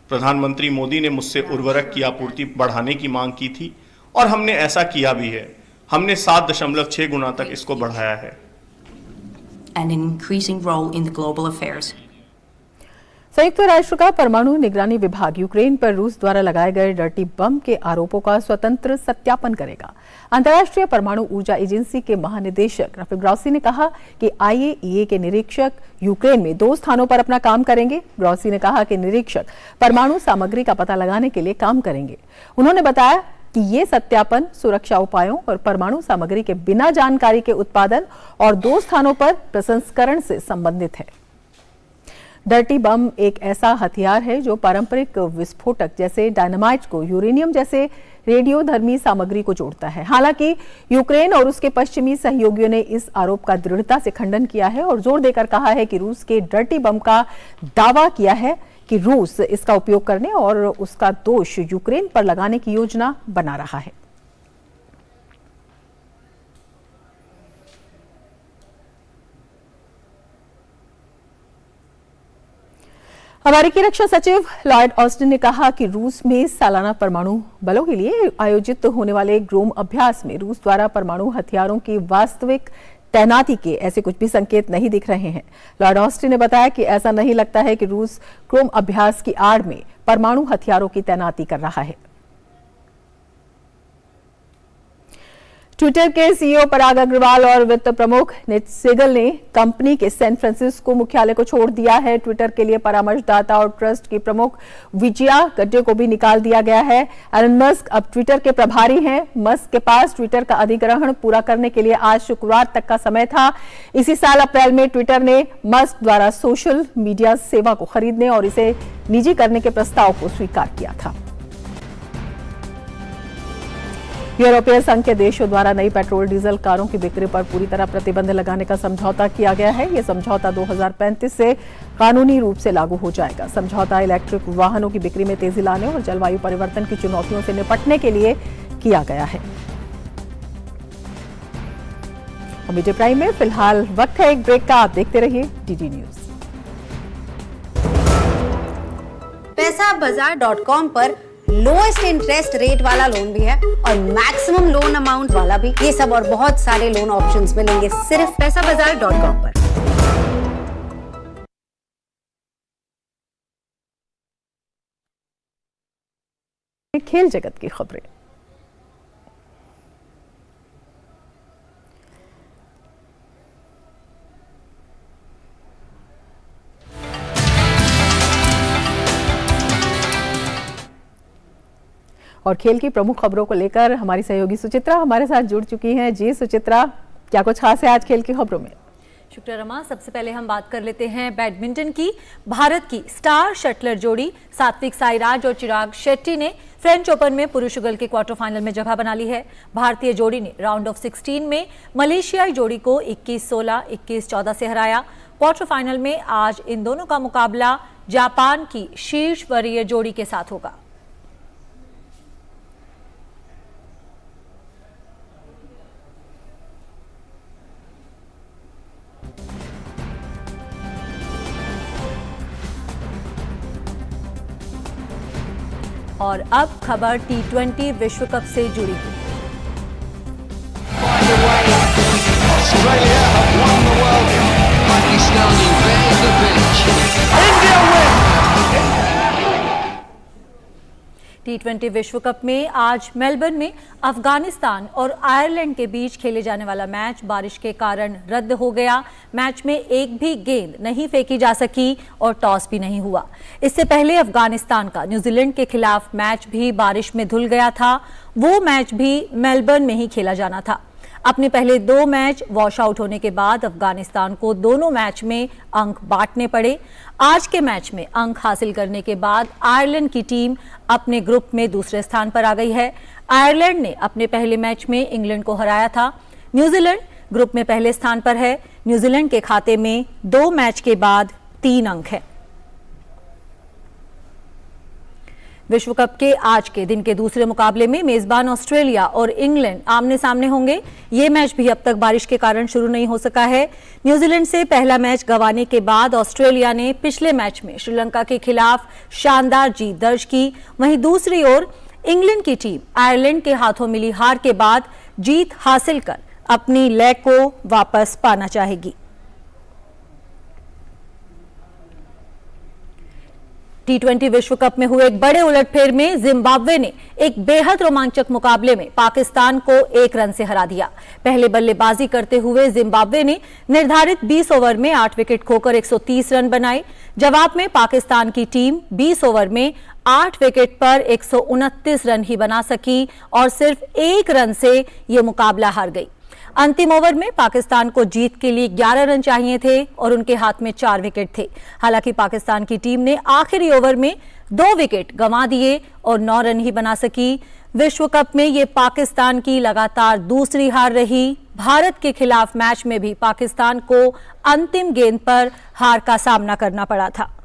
[SPEAKER 17] प्रधानमंत्री मोदी ने मुझसे उर्वरक की आपूर्ति बढ़ाने की मांग की थी और हमने ऐसा किया भी है। हमने 7.6 गुना तक इसको बढ़ाया है।
[SPEAKER 2] संयुक्त राष्ट्र का परमाणु निगरानी विभाग यूक्रेन पर रूस द्वारा लगाए गए डर्टी बम के आरोपों का स्वतंत्र सत्यापन करेगा। अंतर्राष्ट्रीय परमाणु ऊर्जा एजेंसी के महानिदेशक राफेल ग्रॉसी ने कहा कि IAEA के निरीक्षक यूक्रेन में 2 स्थानों पर अपना काम करेंगे। ग्रॉसी ने कहा कि निरीक्षक परमाणु सामग्री का पता लगाने के लिए काम करेंगे। उन्होंने बताया कि ये सत्यापन सुरक्षा उपायों और परमाणु सामग्री के बिना जानकारी के उत्पादन और 2 स्थानों पर प्रसंस्करण से संबंधित है। डर्टी बम एक ऐसा हथियार है जो पारंपरिक विस्फोटक जैसे डायनामाइट को यूरेनियम जैसे रेडियोधर्मी सामग्री को जोड़ता है। हालांकि यूक्रेन और उसके पश्चिमी सहयोगियों ने इस आरोप का दृढ़ता से खंडन किया है और जोर देकर कहा है कि रूस के डर्टी बम का दावा किया है कि रूस इसका उपयोग करने और उसका दोष यूक्रेन पर लगाने की योजना बना रहा है। अमेरिकी रक्षा सचिव लॉयड ऑस्टिन ने कहा कि रूस में सालाना परमाणु बलों के लिए आयोजित होने वाले ग्रोम अभ्यास में रूस द्वारा परमाणु हथियारों की वास्तविक तैनाती के ऐसे कुछ भी संकेत नहीं दिख रहे हैं। लॉर्ड ऑस्टिन ने बताया कि ऐसा नहीं लगता है कि रूस ग्रोम अभ्यास की आड़ में परमाणु हथियारों की तैनाती कर रहा है। ट्विटर के सीईओ पराग अग्रवाल और वित्त प्रमुख नित सेगल ने कंपनी के सैन फ्रांसिस्को मुख्यालय को छोड़ दिया है। ट्विटर के लिए परामर्शदाता और ट्रस्ट की प्रमुख विजया गड्डे को भी निकाल दिया गया है। एलन मस्क अब ट्विटर के प्रभारी हैं। मस्क के पास ट्विटर का अधिग्रहण पूरा करने के लिए आज शुक्रवार तक का समय था। इसी साल अप्रैल में ट्विटर ने मस्क द्वारा सोशल मीडिया सेवा को खरीदने और इसे निजी करने के प्रस्ताव को स्वीकार किया था। यूरोपीय संघ के देशों द्वारा नई पेट्रोल डीजल कारों की बिक्री पर पूरी तरह प्रतिबंध लगाने का समझौता किया गया है। यह समझौता 2035 से कानूनी रूप से लागू हो जाएगा। समझौता इलेक्ट्रिक वाहनों की बिक्री में तेजी लाने और जलवायु परिवर्तन की चुनौतियों से निपटने के लिए किया गया है। मीडिया प्राइम में फिलहाल वक्त है एक ब्रेक का। आप देखते रहिए डीडी न्यूज।
[SPEAKER 18] पैसाबाजार.com पर लोएस्ट इंटरेस्ट रेट वाला लोन भी है और मैक्सिमम लोन अमाउंट वाला भी। ये सब और बहुत सारे लोन ऑप्शंस मिलेंगे सिर्फ पैसाबाजार.com पर।
[SPEAKER 2] खेल जगत की खबरें। और खेल की प्रमुख खबरों को लेकर हमारी सहयोगी सुचित्रा हमारे साथ जुड़ चुकी हैं। जी सुचित्रा, क्या कुछ खास है आज खेल की खबरों में?
[SPEAKER 19] शुक्र रमा। सबसे पहले हम बात कर लेते हैं बैडमिंटन की। भारत की स्टार शटलर जोड़ी सात्विक साईराज और चिराग शेट्टी ने फ्रेंच ओपन में पुरुष युगल के क्वार्टर फाइनल में जगह बना ली है। भारतीय जोड़ी ने राउंड ऑफ 16 में मलेशियाई जोड़ी को 21-16, 21-14 से हराया। क्वार्टर फाइनल में आज इन दोनों का मुकाबला जापान की शीर्ष वरीय जोड़ी के साथ होगा। और अब खबर T20 विश्व कप से जुड़ी। T20 विश्व कप में आज मेलबर्न में अफगानिस्तान और आयरलैंड के बीच खेले जाने वाला मैच बारिश के कारण रद्द हो गया। मैच में एक भी गेंद नहीं फेंकी जा सकी और टॉस भी नहीं हुआ। इससे पहले अफगानिस्तान का न्यूजीलैंड के खिलाफ मैच भी बारिश में धुल गया था। वो मैच भी मेलबर्न में ही खेला जाना था। अपने पहले 2 मैच वॉश आउट होने के बाद अफगानिस्तान को दोनों मैच में अंक बांटने पड़े। आज के मैच में अंक हासिल करने के बाद आयरलैंड की टीम अपने ग्रुप में दूसरे स्थान पर आ गई है। आयरलैंड ने अपने पहले मैच में इंग्लैंड को हराया था। न्यूजीलैंड ग्रुप में पहले स्थान पर है। न्यूजीलैंड के खाते में 2 मैच के बाद 3 अंक है। विश्व कप के आज के दिन के दूसरे मुकाबले में मेजबान ऑस्ट्रेलिया और इंग्लैंड आमने सामने होंगे। ये मैच भी अब तक बारिश के कारण शुरू नहीं हो सका है। न्यूजीलैंड से पहला मैच गंवाने के बाद ऑस्ट्रेलिया ने पिछले मैच में श्रीलंका के खिलाफ शानदार जीत दर्ज की। वहीं दूसरी ओर इंग्लैंड की टीम आयरलैंड के हाथों मिली हार के बाद जीत हासिल कर अपनी लय को वापस पाना चाहेगी। T20 विश्व कप में हुए एक बड़े उलटफेर में जिम्बाब्वे ने एक बेहद रोमांचक मुकाबले में पाकिस्तान को 1 रन से हरा दिया। पहले बल्लेबाजी करते हुए जिम्बाब्वे ने निर्धारित 20 ओवर में 8 विकेट खोकर 130 रन बनाए। जवाब में पाकिस्तान की टीम 20 ओवर में 8 विकेट पर 129 रन ही बना सकी और सिर्फ 1 रन से यह मुकाबला हार गई। अंतिम ओवर में पाकिस्तान को जीत के लिए 11 रन चाहिए थे और उनके हाथ में 4 विकेट थे। हालांकि पाकिस्तान की टीम ने आखिरी ओवर में 2 विकेट गंवा दिए और 9 रन ही बना सकी। विश्व कप में ये पाकिस्तान की लगातार दूसरी हार रही। भारत के खिलाफ मैच में भी पाकिस्तान को अंतिम गेंद पर हार का सामना करना पड़ा था।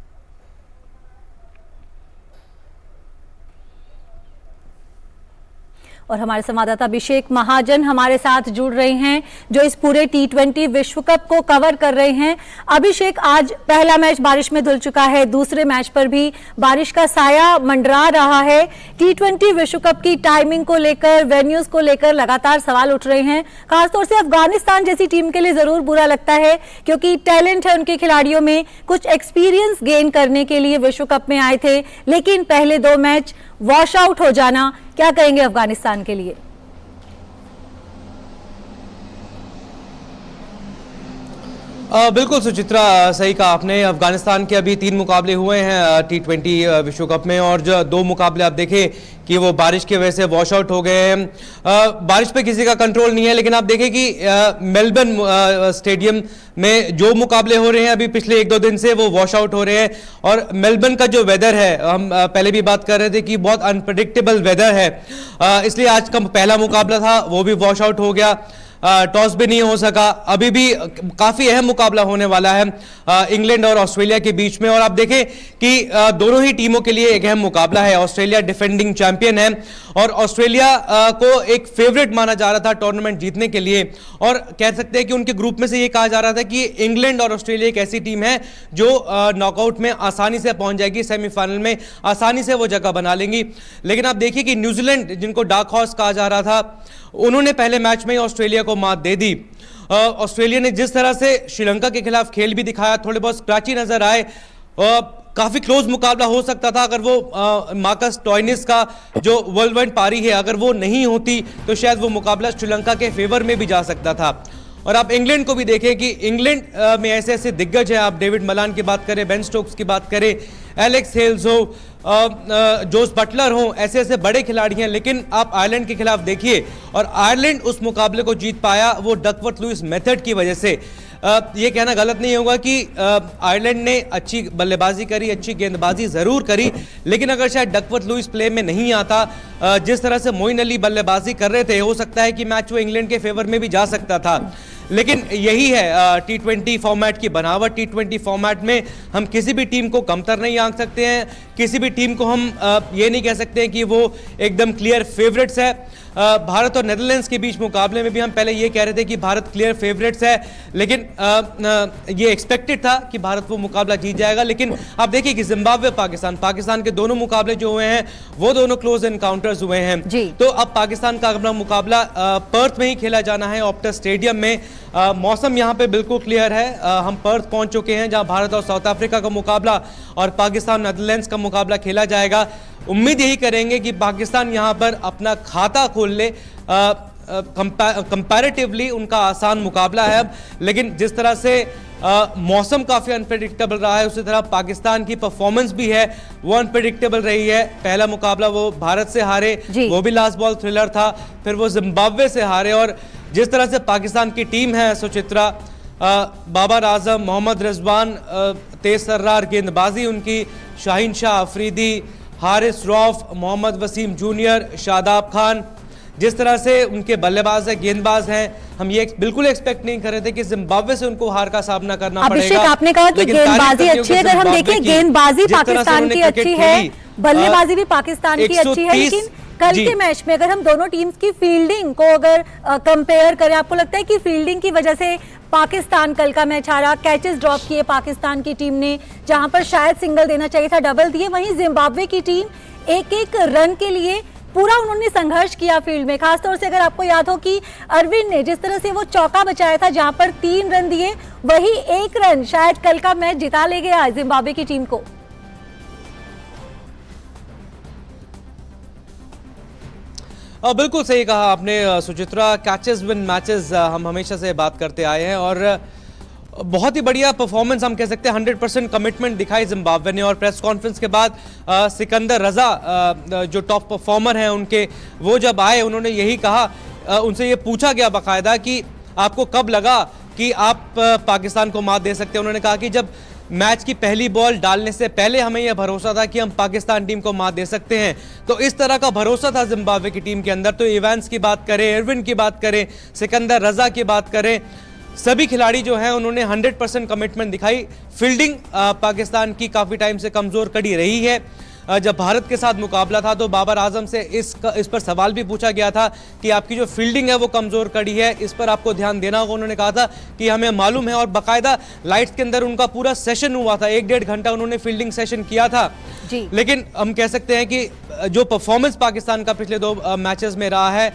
[SPEAKER 19] और हमारे संवाददाता अभिषेक महाजन हमारे साथ जुड़ रहे हैं जो इस पूरे T20 विश्व कप को कवर कर रहे हैं। अभिषेक, आज पहला मैच बारिश में धुल चुका है, दूसरे मैच पर भी बारिश का साया मंडरा रहा है। T20 विश्व कप की टाइमिंग को लेकर, वेन्यूज को लेकर लगातार सवाल उठ रहे हैं। खासतौर से अफगानिस्तान जैसी टीम के लिए जरूर बुरा लगता है क्योंकि टैलेंट है उनके खिलाड़ियों में, कुछ एक्सपीरियंस गेन करने के लिए विश्व कप में आए थे, लेकिन पहले 2 मैच वॉश आउट हो जाना, क्या कहेंगे अफगानिस्तान के लिए?
[SPEAKER 20] बिल्कुल सुचित्रा, सही कहा आपने। अफगानिस्तान के अभी 3 मुकाबले हुए हैं T20 विश्व कप में, और जो 2 मुकाबले आप देखें कि वो बारिश की वजह से वॉश आउट हो गए हैं। बारिश पे किसी का कंट्रोल नहीं है, लेकिन आप देखें कि मेलबर्न स्टेडियम में जो मुकाबले हो रहे हैं अभी पिछले 1-2 दिन से वो वॉश आउट हो रहे हैं। और मेलबर्न का जो वेदर है, हम पहले भी बात कर रहे थे कि बहुत अनप्रेडिक्टेबल वेदर है, इसलिए आज का पहला मुकाबला था वो भी वॉश आउट हो गया, टॉस भी नहीं हो सका। अभी भी काफी अहम मुकाबला होने वाला है इंग्लैंड और ऑस्ट्रेलिया के बीच में, और आप देखें कि दोनों ही टीमों के लिए एक अहम मुकाबला है। ऑस्ट्रेलिया डिफेंडिंग चैंपियन है और ऑस्ट्रेलिया को एक फेवरेट माना जा रहा था टूर्नामेंट जीतने के लिए, और कह सकते हैं कि उनके ग्रुप में से ये कहा जा रहा था कि इंग्लैंड और ऑस्ट्रेलिया एक ऐसी टीम है जो नॉकआउट में आसानी से पहुंच जाएगी, सेमीफाइनल में आसानी से वो जगह बना लेंगी। लेकिन आप देखिए कि न्यूजीलैंड, जिनको डार्क हॉर्स कहा जा रहा था, उन्होंने पहले मैच में ही ऑस्ट्रेलिया को मात दे दी। ऑस्ट्रेलिया ने जिस तरह से श्रीलंका के खिलाफ खेल भी दिखाया, थोड़े बहुत स्क्रैची नजर आए, काफी क्लोज मुकाबला हो सकता था अगर वो मार्कस स्टोइनिस का जो वर्ल्ड वाइड पारी है अगर वो नहीं होती तो शायद वो मुकाबला श्रीलंका के फेवर में भी जा सकता था। और आप इंग्लैंड को भी देखें कि इंग्लैंड में ऐसे ऐसे दिग्गज हैं, आप डेविड मलान की बात करें, बेन स्टोक्स की बात करें, एलेक्स हेल्स हो, जोस बटलर हो, ऐसे ऐसे बड़े खिलाड़ी हैं, लेकिन आप आयरलैंड के खिलाफ देखिए और आयरलैंड उस मुकाबले को जीत पाया वो डकवर्थ लुइस मेथड की वजह से। ये कहना गलत नहीं होगा कि आयरलैंड ने अच्छी बल्लेबाजी करी, अच्छी गेंदबाजी जरूर करी, लेकिन अगर शायद डकवर्थ लुइस प्ले में नहीं आता, जिस तरह से मोइन अली बल्लेबाजी कर रहे थे, हो सकता है कि मैच वो इंग्लैंड के फेवर में भी जा सकता था। लेकिन यही है T20 फॉर्मेट की बनावट। T20 फॉर्मेट में हम किसी भी टीम को कमतर नहीं आंक सकते हैं, किसी भी टीम को हम ये नहीं कह सकते हैं कि वो एकदम क्लियर फेवरेट्स है। भारत और नेदरलैंड्स के बीच मुकाबले में भी हम पहले ये कह रहे थे कि भारत क्लियर फेवरेट्स है, लेकिन ये एक्सपेक्टेड था कि भारत वो मुकाबला जीत जाएगा। लेकिन आप देखिए कि जिम्बाब्वे पाकिस्तान के दोनों मुकाबले जो हुए हैं वो दोनों क्लोज एनकाउंटर्स हुए हैं। तो अब पाकिस्तान का अपना मुकाबला पर्थ में ही खेला जाना है, ऑप्टस स्टेडियम में। मौसम यहाँ पे बिल्कुल क्लियर है। हम पर्थ पहुंच चुके हैं जहां भारत और साउथ अफ्रीका का मुकाबला और पाकिस्तान नेदरलैंड्स का मुकाबला खेला जाएगा। उम्मीद यही करेंगे कि पाकिस्तान यहाँ पर अपना खाता खोल ले। कंपैरेटिवली उनका आसान मुकाबला है अब, लेकिन जिस तरह से मौसम काफी अनप्रेडिक्टेबल रहा है, उसी तरह पाकिस्तान की परफॉर्मेंस भी है वो अनप्रेडिक्टेबल रही है। पहला मुकाबला वो भारत से हारे, वो भी लास्ट बॉल थ्रिलर था, फिर वो जिम्बाब्वे से हारे। और जिस तरह से पाकिस्तान की टीम है सुचित्रा, बाबर आजम, मोहम्मद रिजवान, तेज सर्रार गेंदबाजी उनकी, शाहीन शाह अफरीदी, हारिस रौफ, मोहम्मद वसीम जूनियर, शादाब खान, जिस तरह से उनके बल्लेबाज हैं, गेंदबाज हैं, हम ये बिल्कुल एक्सपेक्ट नहीं कर रहे थे कि जिम्बाब्वे से उनको हार का सामना करना पड़ेगा।
[SPEAKER 19] अभिषेक, आपने कहा कि गेंदबाजी अच्छी है, अगर हम देखें गेंदबाजी पाकिस्तान की अच्छी है, बल्लेबाजी भी पाकिस्तान की अच्छी है, लेकिन कल के मैच में अगर हम दोनों टीम्स की फील्डिंग को अगर कंपेयर करें, आपको लगता है कि फील्डिंग की वजह से पाकिस्तान कल का मैच हारा? कैचेस ड्रॉप किए पाकिस्तान की टीम ने, जहां पर शायद सिंगल देना चाहिए था, डबल दिए। वहीं जिम्बाब्वे की टीम एक एक रन के लिए पूरा उन्होंने संघर्ष किया फील्ड में। खासतौर से अगर आपको याद हो कि अरविंद ने जिस तरह से वो चौका बचाया था जहां पर 3 रन दिए, वही 1 रन शायद कल का मैच जिता ले गया जिम्बाब्वे की टीम को।
[SPEAKER 20] बिल्कुल सही कहा आपने सुचित्रा, कैचेस विन मैचेस हम हमेशा से बात करते आए हैं और बहुत ही बढ़िया परफॉर्मेंस हम कह सकते हैं, 100% कमिटमेंट दिखाई जिम्बाब्वे ने। और प्रेस कॉन्फ्रेंस के बाद सिकंदर रजा जो टॉप परफॉर्मर हैं उनके, वो जब आए उन्होंने यही कहा, उनसे ये पूछा गया बाकायदा कि आपको कब लगा कि आप पाकिस्तान को मात दे सकते हैं। उन्होंने कहा कि जब मैच की पहली बॉल डालने से पहले हमें यह भरोसा था कि हम पाकिस्तान टीम को मात दे सकते हैं। तो इस तरह का भरोसा था जिम्बाब्वे की टीम के अंदर। तो इवेंस की बात करें, एरविन की बात करें, सिकंदर रजा की बात करें, सभी खिलाड़ी जो हैं उन्होंने 100% कमिटमेंट दिखाई। फील्डिंग पाकिस्तान की काफ़ी टाइम से कमज़ोर कड़ी रही है। जब भारत के साथ मुकाबला था तो बाबर आजम से इस पर सवाल भी पूछा गया था कि आपकी जो फील्डिंग है वो कमज़ोर कड़ी है, इस पर आपको ध्यान देना होगा। उन्होंने कहा था कि हमें मालूम है, और बाकायदा लाइट्स के अंदर उनका पूरा सेशन हुआ था, 1-1.5 घंटा उन्होंने फील्डिंग सेशन किया था जी। लेकिन हम कह सकते हैं कि जो परफॉर्मेंस पाकिस्तान का पिछले 2 मैचेस में रहा है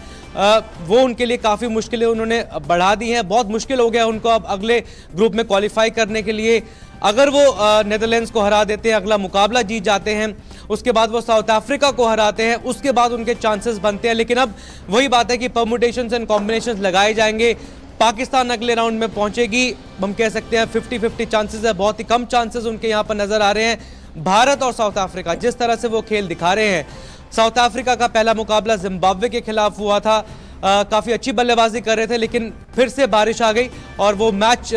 [SPEAKER 20] वो उनके लिए काफ़ी मुश्किलें उन्होंने बढ़ा दी हैं। बहुत मुश्किल हो गया उनको अब अगले ग्रुप में क्वालिफाई करने के लिए। अगर वो नेदरलैंड्स को हरा देते हैं, अगला मुकाबला जीत जाते हैं, उसके बाद वो साउथ अफ्रीका को हराते हैं, उसके बाद उनके चांसेस बनते हैं। लेकिन अब वही बात है कि परमुटेशंस एंड कॉम्बिनेशंस लगाए जाएंगे। पाकिस्तान अगले राउंड में पहुंचेगी, हम कह सकते हैं 50-50 चांसेस है, बहुत ही कम चांसेस उनके यहाँ पर नजर आ रहे हैं। भारत और साउथ अफ्रीका जिस तरह से वो खेल दिखा रहे हैं, साउथ अफ्रीका का पहला मुकाबला जिम्बाब्वे के खिलाफ हुआ था, काफ़ी अच्छी बल्लेबाजी कर रहे थे, लेकिन फिर से बारिश आ गई और वो मैच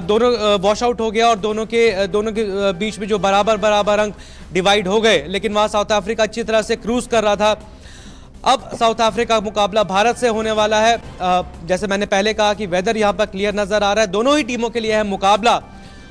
[SPEAKER 20] दोनों वॉश आउट हो गया और दोनों के बीच में जो बराबर अंक डिवाइड हो गए, लेकिन वहाँ साउथ अफ्रीका अच्छी तरह से क्रूज कर रहा था। अब साउथ अफ्रीका का मुकाबला भारत से होने वाला है। जैसे मैंने पहले कहा कि वेदर यहाँ पर क्लियर नजर आ रहा है, दोनों ही टीमों के लिए है मुकाबला।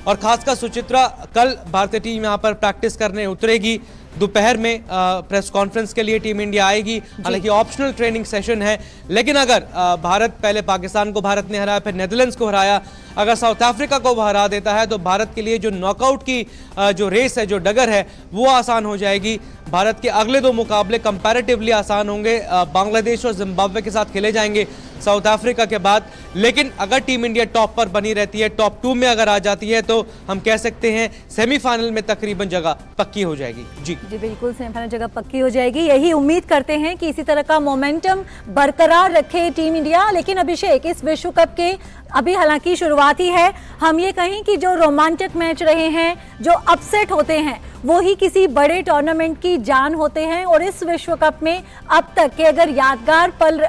[SPEAKER 20] और खासकर सुचित्रा, कल भारतीय टीम यहाँ पर प्रैक्टिस करने उतरेगी, दोपहर में प्रेस कॉन्फ्रेंस के लिए टीम इंडिया आएगी। हालांकि ऑप्शनल ट्रेनिंग सेशन है, लेकिन अगर भारत पहले पाकिस्तान को भारत ने हराया, फिर नेदरलैंड्स को हराया, अगर साउथ अफ्रीका को हरा देता है तो भारत के लिए जो नॉकआउट की जो रेस है, जो डगर है, वो आसान हो जाएगी। भारत के अगले 2 मुकाबले कंपैरेटिवली आसान होंगे, बांग्लादेश और जिम्बाब्वे के साथ खेले जाएंगे साउथ अफ्रीका के बाद। लेकिन अगर टीम इंडिया टॉप पर बनी रहती है, टॉप 2 में अगर आ जाती है, तो हम कह सकते हैं सेमीफाइनल में तकरीबन जगह पक्की हो जाएगी। जी
[SPEAKER 19] बिल्कुल, सेमीफाइनल जगह पक्की हो जाएगी। यही उम्मीद करते हैं कि इसी तरह का मोमेंटम बरकरार रखे टीम इंडिया। लेकिन अभिषेक, इस विश्व कप के अभी हालांकि शुरुआत ही है, हम ये कहें कि जो रोमांचक मैच रहे हैं, जो अपसेट होते हैं, वो ही किसी बड़े टूर्नामेंट की जान होते हैं। और इस विश्व कप में अब तक के अगर यादगार पल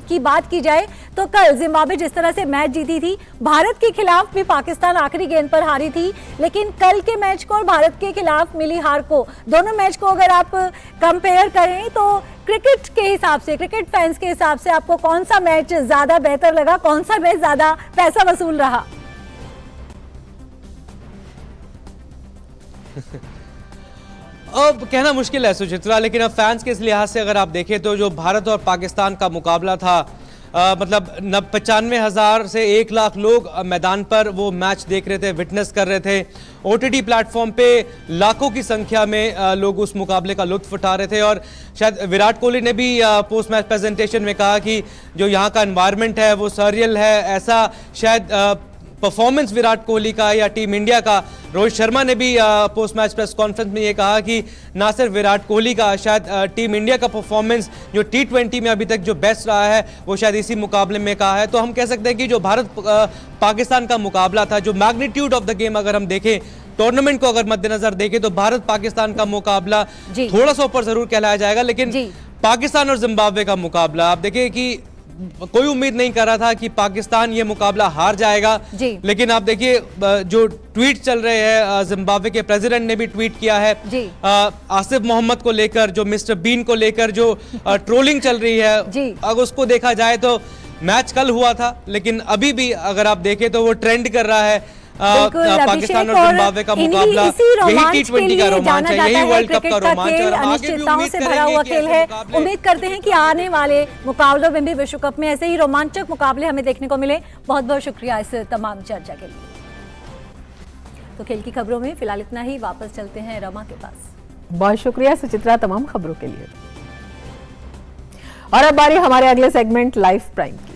[SPEAKER 19] की बात की जाए तो कल जिम्बाब्वे जिस तरह से मैच जीती थी, भारत के खिलाफ भी पाकिस्तान आखिरी गेंद पर हारी थी, लेकिन कल के मैच को और भारत के खिलाफ मिली हार को, दोनों मैच को अगर आप कंपेयर करें तो क्रिकेट के हिसाब से, क्रिकेट फैंस के हिसाब से आपको कौन सा मैच ज्यादा बेहतर लगा, कौन सा मैच ज्यादा पैसा वसूल रहा?
[SPEAKER 20] अब कहना मुश्किल है सुचित्रा, लेकिन अब फैंस के इस लिहाज से अगर आप देखें तो जो भारत और पाकिस्तान का मुकाबला था, मतलब 95,000 से 1 लाख लोग मैदान पर वो मैच देख रहे थे, विटनेस कर रहे थे। OTT प्लेटफॉर्म पे लाखों की संख्या में लोग उस मुकाबले का लुत्फ उठा रहे थे। और शायद विराट कोहली ने भी पोस्ट मैच प्रेजेंटेशन में कहा कि जो यहाँ का एनवायरनमेंट है वो सरियल है। ऐसा शायद परफॉर्मेंस विराट कोहली का या टीम इंडिया का, रोहित शर्मा ने भी पोस्ट मैच प्रेस कॉन्फ्रेंस में ये कहा कि ना सिर्फ विराट कोहली का, शायद टीम इंडिया का परफॉर्मेंस जो T20 में अभी तक जो बेस्ट रहा है वो शायद इसी मुकाबले में कहा है। तो हम कह सकते हैं कि जो भारत पाकिस्तान का मुकाबला था, जो मैग्नीट्यूड ऑफ द गेम अगर हम देखें, टूर्नामेंट को अगर मद्देनजर देखें, तो भारत पाकिस्तान का मुकाबला थोड़ा सा ऊपर जरूर कहलाया जाएगा। लेकिन पाकिस्तान और जिम्बाब्वे का मुकाबला आप देखें कि कोई उम्मीद नहीं कर रहा था कि पाकिस्तान ये मुकाबला हार जाएगा, लेकिन आप देखिए जो ट्वीट चल रहे हैं, जिम्बाब्वे के प्रेसिडेंट ने भी ट्वीट किया है आसिफ मोहम्मद को लेकर, जो मिस्टर बीन को लेकर जो ट्रोलिंग चल रही है, अगर उसको देखा जाए तो मैच कल हुआ था, लेकिन अभी भी अगर आप देखें तो वो ट्रेंड कर रहा है। पाकिस्तान और जिम्बाब्वे का मुकाबला यही T20 का रोमांच है, यही वर्ल्ड कप का रोमांच है और आगे भी उम्मीद करेंगे कि ऐसे मुकाबले,
[SPEAKER 19] उम्मीद करते हैं कि आने वाले मुकाबलों में भी विश्व कप में ऐसे ही रोमांचक मुकाबले हमें देखने को मिले। बहुत बहुत शुक्रिया इस तमाम चर्चा के लिए। तो खेल की खबरों में फिलहाल इतना ही, वापस चलते हैं रमा के पास।
[SPEAKER 2] बहुत शुक्रिया सुचित्रा तमाम खबरों के लिए। और अब बारी हमारे अगले सेगमेंट लाइव प्राइम की।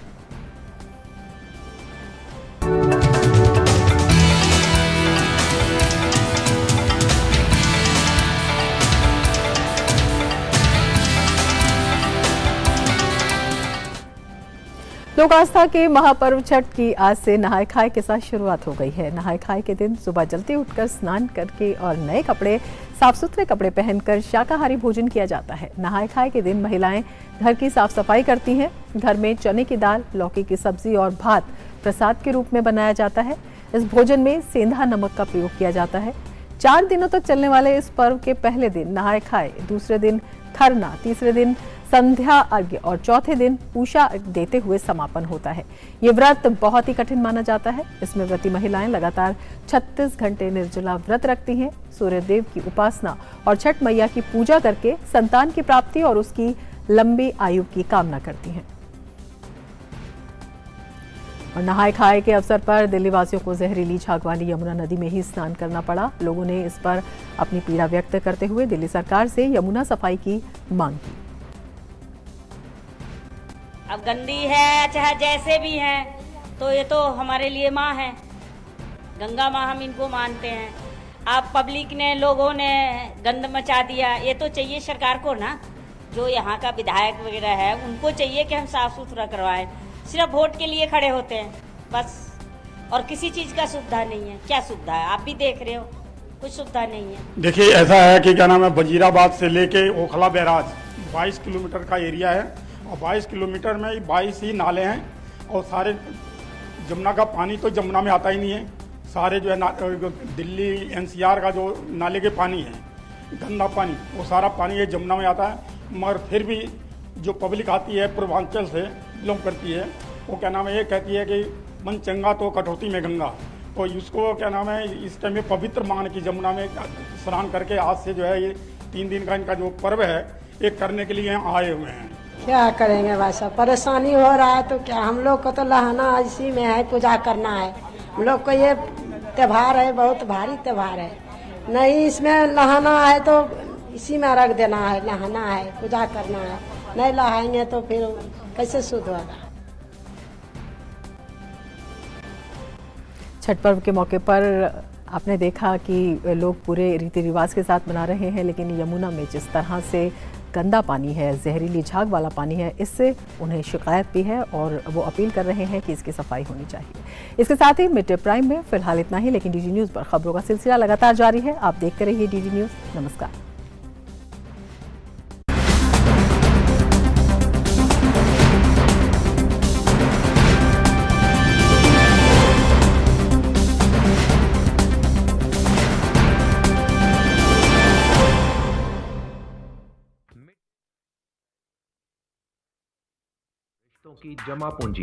[SPEAKER 2] लोक आस्था के महापर्व छठ की आज से नहाय खाए के साथ शुरुआत हो गई है। नहाय खाए के दिन सुबह जल्दी उठकर स्नान करके और नए कपड़े, साफ सुथरे कपड़े पहनकर शाकाहारी भोजन किया जाता है। नहाय खाए के दिन महिलाएं घर की साफ सफाई करती हैं। घर में चने की दाल, लौकी की सब्जी और भात प्रसाद के रूप में बनाया जाता है। इस भोजन में सेंधा नमक का प्रयोग किया जाता है। 4 दिनों तक चलने वाले इस पर्व के पहले दिन नहाय खाए, दूसरे दिन खरना, तीसरे दिन संध्या अर्घ्य और चौथे दिन पूषा देते हुए समापन होता है। ये व्रत बहुत ही कठिन माना जाता है। इसमें व्रती महिलाएं लगातार 36 घंटे निर्जला व्रत रखती हैं। सूर्य देव की उपासना और छठ मैया की पूजा करके संतान की प्राप्ति और उसकी लंबी आयु की कामना करती हैं। और नहाय खाए के अवसर पर दिल्ली वासियों को जहरीली झाग वाली यमुना नदी में ही स्नान करना पड़ा। लोगों ने इस पर अपनी पीड़ा व्यक्त करते हुए दिल्ली सरकार से यमुना सफाई की मांग की।
[SPEAKER 21] अब गंदी है चाहे जैसे भी हैं, तो ये तो हमारे लिए माँ है, गंगा माँ हम इनको मानते हैं। अब पब्लिक ने, लोगों ने गंद मचा दिया, ये तो चाहिए सरकार को ना, जो यहाँ का विधायक वगैरह है उनको चाहिए कि हम साफ सुथरा करवाएं। सिर्फ वोट के लिए खड़े होते हैं बस, और किसी चीज़ का सुविधा नहीं है। क्या सुविधा है, आप भी देख रहे हो, कुछ सुविधा नहीं है।
[SPEAKER 3] देखिए ऐसा है कि क्या नाम है, वजीराबाद से लेके ओखला बैराज 22 किलोमीटर का एरिया है और 22 किलोमीटर में 22 ही नाले हैं और सारे जमुना का पानी तो जमुना में आता ही नहीं है। सारे जो है दिल्ली एनसीआर का जो नाले के पानी है, गंदा पानी, वो सारा पानी ये जमुना में आता है। मगर फिर भी जो पब्लिक आती है पूर्वांचल से बिलोंग करती है, वो क्या नाम है, ये कहती है कि मन चंगा तो कटौती में गंगा। तो इसको क्या नाम है, इस टाइम में पवित्र मान की जमुना में स्नान करके आज से जो है ये 3 दिन का इनका जो पर्व है ये करने के लिए यहाँ आए हुए हैं।
[SPEAKER 22] क्या करेंगे भाई साहब, परेशानी हो रहा है तो क्या, हम लोग को तो नहाना इसी में है, पूजा करना है। हम लोग को ये त्यौहार है, बहुत भारी त्यौहार है, नहीं इसमें नहाना है तो इसी में रख देना है, नहाना है, पूजा करना है। नहीं नहाएंगे तो फिर कैसे शुद्ध होगा।
[SPEAKER 2] छठ पर्व के मौके पर आपने देखा कि लोग पूरे रीति रिवाज के साथ मना रहे हैं, लेकिन यमुना में जिस तरह से गंदा पानी है, जहरीली झाग वाला पानी है, इससे उन्हें शिकायत भी है और वो अपील कर रहे हैं कि इसकी सफाई होनी चाहिए। इसके साथ ही मिड डे प्राइम में फिलहाल इतना ही, लेकिन डीडी न्यूज़ पर खबरों का सिलसिला लगातार जारी है। आप देखते रहिए डीडी न्यूज़। नमस्कार।
[SPEAKER 23] की जमा पूंजी।